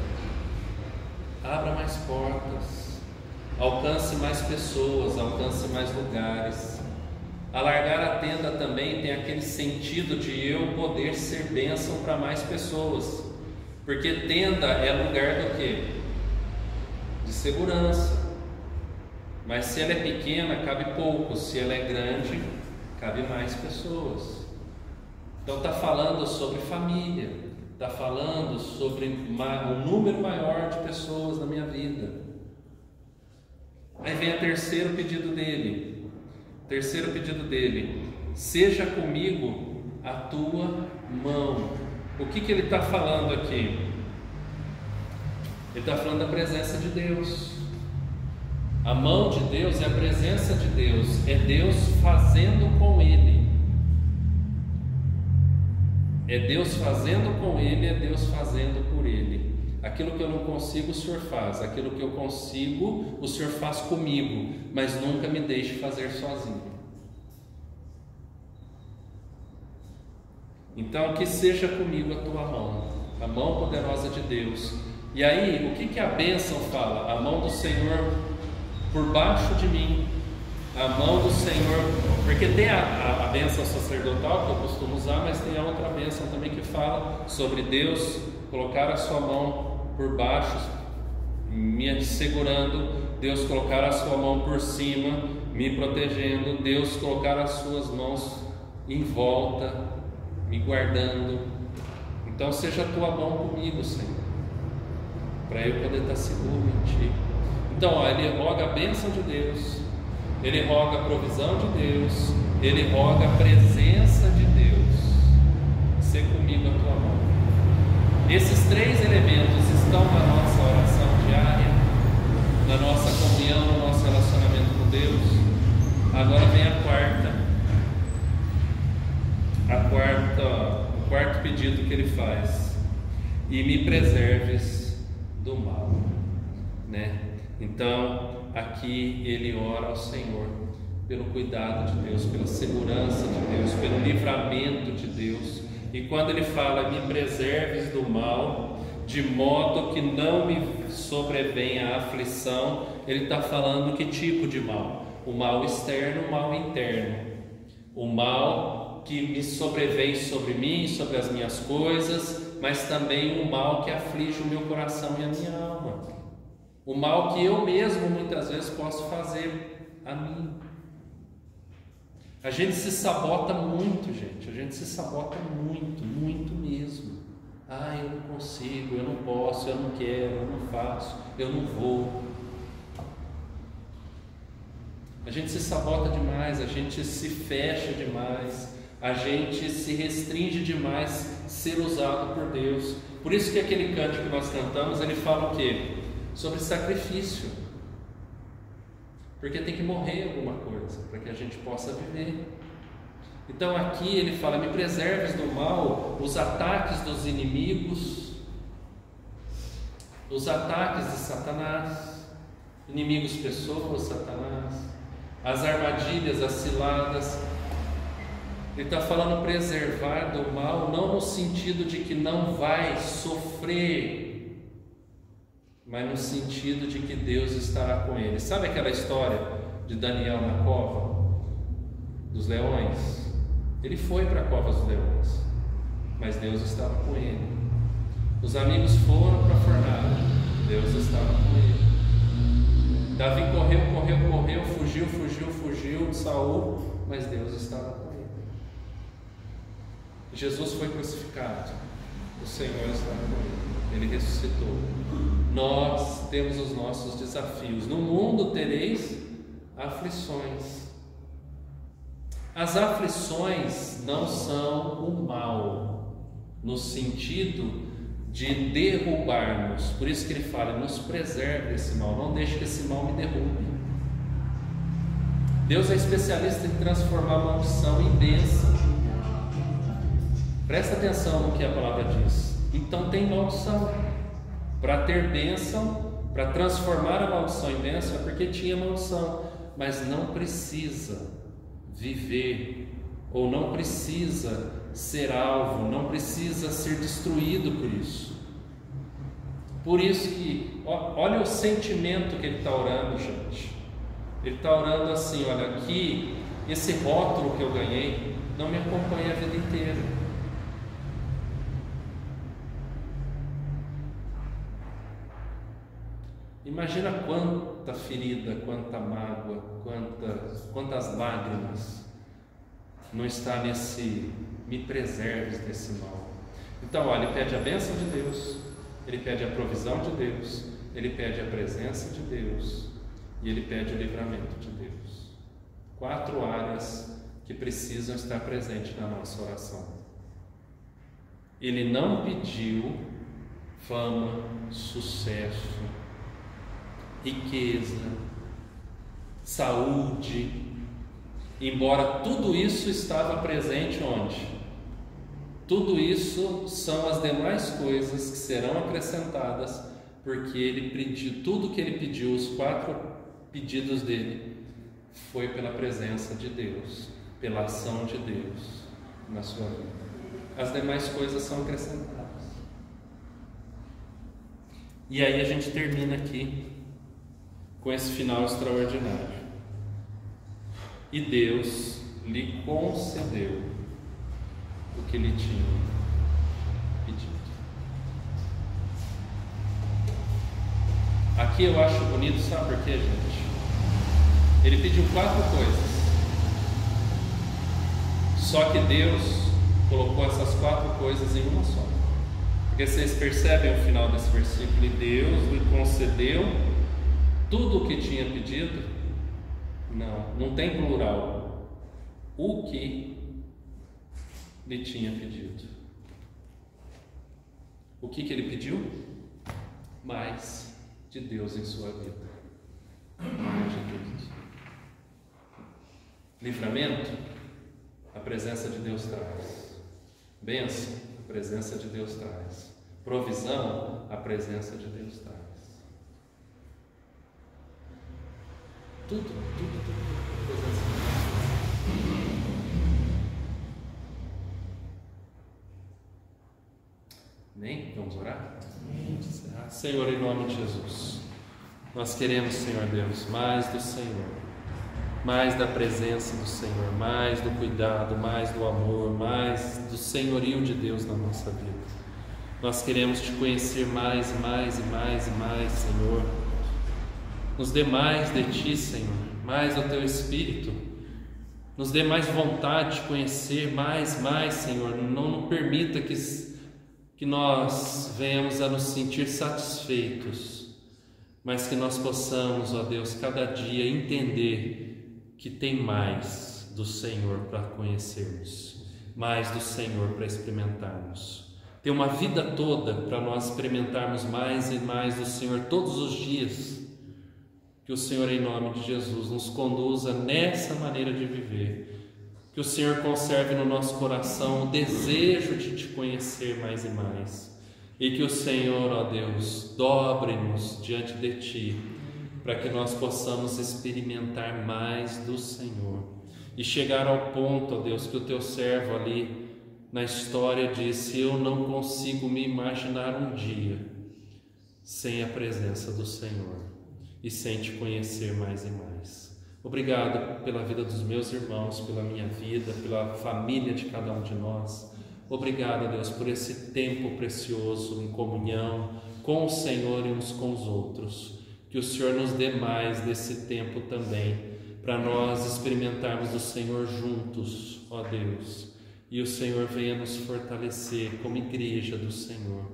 Abra mais portas. Alcance mais pessoas, alcance mais lugares. Alargar a tenda também tem aquele sentido de eu poder ser bênção para mais pessoas. Porque tenda é lugar do quê? De segurança. Mas se ela é pequena, cabe pouco. Se ela é grande, cabe mais pessoas. Então está falando sobre família. Está falando sobre um número maior de pessoas na minha vida. Aí vem o terceiro pedido dele. Terceiro pedido dele: seja comigo a tua mão. O que ele está falando aqui? Ele está falando da presença de Deus. A mão de Deus é a presença de Deus, é Deus fazendo com ele. É Deus fazendo com ele, é Deus fazendo por ele. Aquilo que eu não consigo, o Senhor faz. Aquilo que eu consigo, o Senhor faz comigo. Mas nunca me deixe fazer sozinho. Então, que seja comigo a tua mão, a mão poderosa de Deus. E aí, o que a bênção fala? A mão do Senhor por baixo de mim. A mão do Senhor, porque tem a bênção sacerdotal que eu costumo usar, mas tem a outra bênção também que fala sobre Deus colocar a sua mão por baixo, me segurando, Deus colocar a sua mão por cima, me protegendo, Deus colocar as suas mãos em volta, me guardando. Então seja a tua mão comigo, Senhor, para eu poder estar seguro em Ti. Então, ele roga a bênção de Deus, ele roga a provisão de Deus, ele roga a presença de Deus. Ser comigo a tua mão. Esses três elementos estão na nossa oração diária, na nossa comunhão, no nosso relacionamento com Deus. Agora vem o quarto pedido que ele faz: e me preserves do mal, né? Então, aqui ele ora ao Senhor pelo cuidado de Deus, pela segurança de Deus, pelo livramento de Deus. E quando ele fala, me preserves do mal, de modo que não me sobrevenha a aflição, ele está falando que tipo de mal? O mal externo, o mal interno. O mal que me sobrevém sobre mim, sobre as minhas coisas, mas também o mal que aflige o meu coração e a minha alma. O mal que eu mesmo muitas vezes posso fazer a mim. A gente se sabota muito, gente. A gente se sabota muito, muito mesmo. Eu não consigo, eu não posso, eu não quero, eu não faço, eu não vou. A gente se sabota demais, a gente se fecha demais, a gente se restringe demais ser usado por Deus. Por isso que aquele cântico que nós cantamos, ele fala o quê? Sobre sacrifício. Porque tem que morrer alguma coisa para que a gente possa viver. Então aqui ele fala: me preserves do mal, os ataques dos inimigos, os ataques de Satanás, inimigos pessoas, Satanás, as armadilhas, as ciladas. Ele está falando preservar do mal, não no sentido de que não vai sofrer, mas no sentido de que Deus estará com ele. Sabe aquela história de Daniel na cova dos leões? Ele foi para a cova dos leões, mas Deus estava com ele. Os amigos foram para a fornalha, Deus estava com ele. Davi correu, fugiu de Saul, mas Deus estava com ele. Jesus foi crucificado, o Senhor estava com ele, ele ressuscitou. Nós temos os nossos desafios. No mundo tereis aflições. As aflições não são o mal, no sentido de derrubar-nos. Por isso que ele fala: nos preserve desse mal, não deixe que esse mal me derrube. Deus é especialista em transformar a maldição em bênção. Presta atenção no que a palavra diz. Então tem maldição. Para ter bênção, para transformar a maldição em bênção, é porque tinha maldição. Mas não precisa viver, ou não precisa ser alvo, não precisa ser destruído por isso. Por isso que, olha o sentimento que ele está orando, gente. Ele está orando assim: olha, aqui, esse rótulo que eu ganhei não me acompanha a vida inteira. Imagina quanta ferida, quanta mágoa, quantas lágrimas não está nesse me preserves desse mal. Então, olha, ele pede a bênção de Deus, ele pede a provisão de Deus, ele pede a presença de Deus e ele pede o livramento de Deus. 4 áreas que precisam estar presentes na nossa oração. Ele não pediu fama, sucesso, riqueza, saúde, embora tudo isso estava presente onde? Tudo isso são as demais coisas que serão acrescentadas, porque ele pediu, tudo que ele pediu, os 4 pedidos dele, foi pela presença de Deus, pela ação de Deus na sua vida. As demais coisas são acrescentadas. E aí a gente termina aqui com esse final extraordinário. E Deus lhe concedeu o que lhe tinha pedido. Aqui eu acho bonito, sabe por quê, gente? Ele pediu 4 coisas, só que Deus colocou essas 4 coisas em uma só. Porque vocês percebem o final desse versículo: e Deus lhe concedeu tudo o que tinha pedido? Não tem plural. O que lhe tinha pedido. O que ele pediu? Mais de Deus em sua vida. Mais de Deus. Livramento, a presença de Deus traz. Bênção, a presença de Deus traz. Provisão, a presença de Deus traz. Tudo, a presença de Deus. Amém? Vamos orar? Senhor, em nome de Jesus, nós queremos, Senhor Deus, mais do Senhor, mais da presença do Senhor, mais do cuidado, mais do amor, mais do senhorio de Deus na nossa vida. Nós queremos te conhecer mais, Senhor. Nos dê mais de ti, Senhor, mais do teu Espírito, Nos dê mais vontade de conhecer mais, Senhor. Não permita que nós venhamos a nos sentir satisfeitos, mas que nós possamos, ó Deus, cada dia entender que tem mais do Senhor para conhecermos, mais do Senhor para experimentarmos. Tem uma vida toda para nós experimentarmos mais e mais do Senhor todos os dias. Que o Senhor, em nome de Jesus, nos conduza nessa maneira de viver. Que o Senhor conserve no nosso coração o desejo de te conhecer mais e mais. E que o Senhor, ó Deus, dobre-nos diante de Ti, para que nós possamos experimentar mais do Senhor. E chegar ao ponto, ó Deus, que o Teu servo ali na história disse: eu não consigo me imaginar um dia sem a presença do Senhor e sem te conhecer mais e mais. Obrigado pela vida dos meus irmãos, pela minha vida, pela família de cada um de nós. Obrigado, Deus, por esse tempo precioso em comunhão com o Senhor e uns com os outros. Que o Senhor nos dê mais desse tempo também, para nós experimentarmos o Senhor juntos, ó Deus. E o Senhor venha nos fortalecer como igreja do Senhor.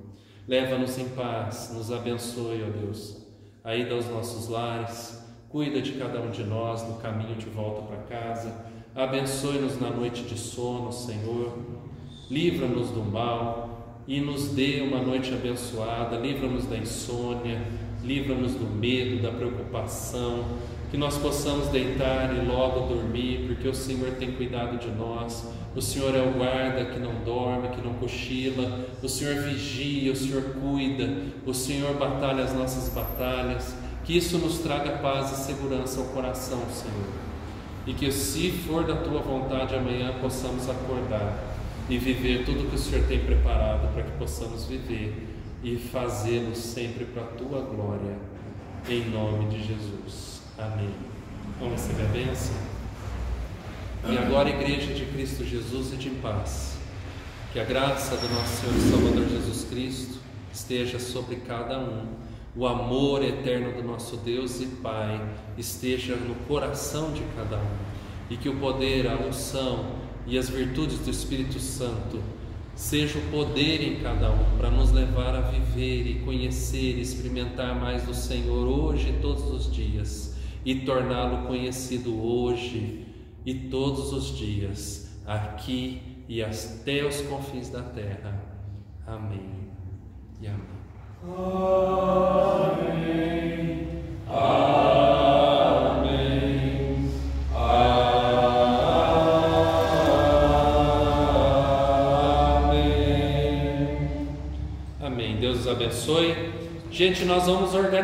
Leva-nos em paz, nos abençoe, ó Deus, a ida aos nossos lares, cuida de cada um de nós no caminho de volta para casa, abençoe-nos na noite de sono, Senhor, livra-nos do mal e nos dê uma noite abençoada, livra-nos da insônia, livra-nos do medo, da preocupação, que nós possamos deitar e logo dormir, porque o Senhor tem cuidado de nós. O Senhor é o guarda que não dorme, que não cochila. O Senhor vigia, o Senhor cuida, o Senhor batalha as nossas batalhas. Que isso nos traga paz e segurança ao coração, Senhor. E que, se for da Tua vontade, amanhã possamos acordar e viver tudo que o Senhor tem preparado para que possamos viver e fazê-lo sempre para a Tua glória. Em nome de Jesus. Amém. Vamos receber a bênção? E agora, Igreja de Cristo Jesus e de paz, que a graça do nosso Senhor e Salvador Jesus Cristo esteja sobre cada um, o amor eterno do nosso Deus e Pai esteja no coração de cada um, e que o poder, a unção e as virtudes do Espírito Santo seja o poder em cada um para nos levar a viver e conhecer e experimentar mais do Senhor hoje e todos os dias, e torná-lo conhecido hoje e todos os dias, aqui e até os confins da terra. Amém e amém. Amém. Amém. Amém. Deus os abençoe. Gente, nós vamos organizar.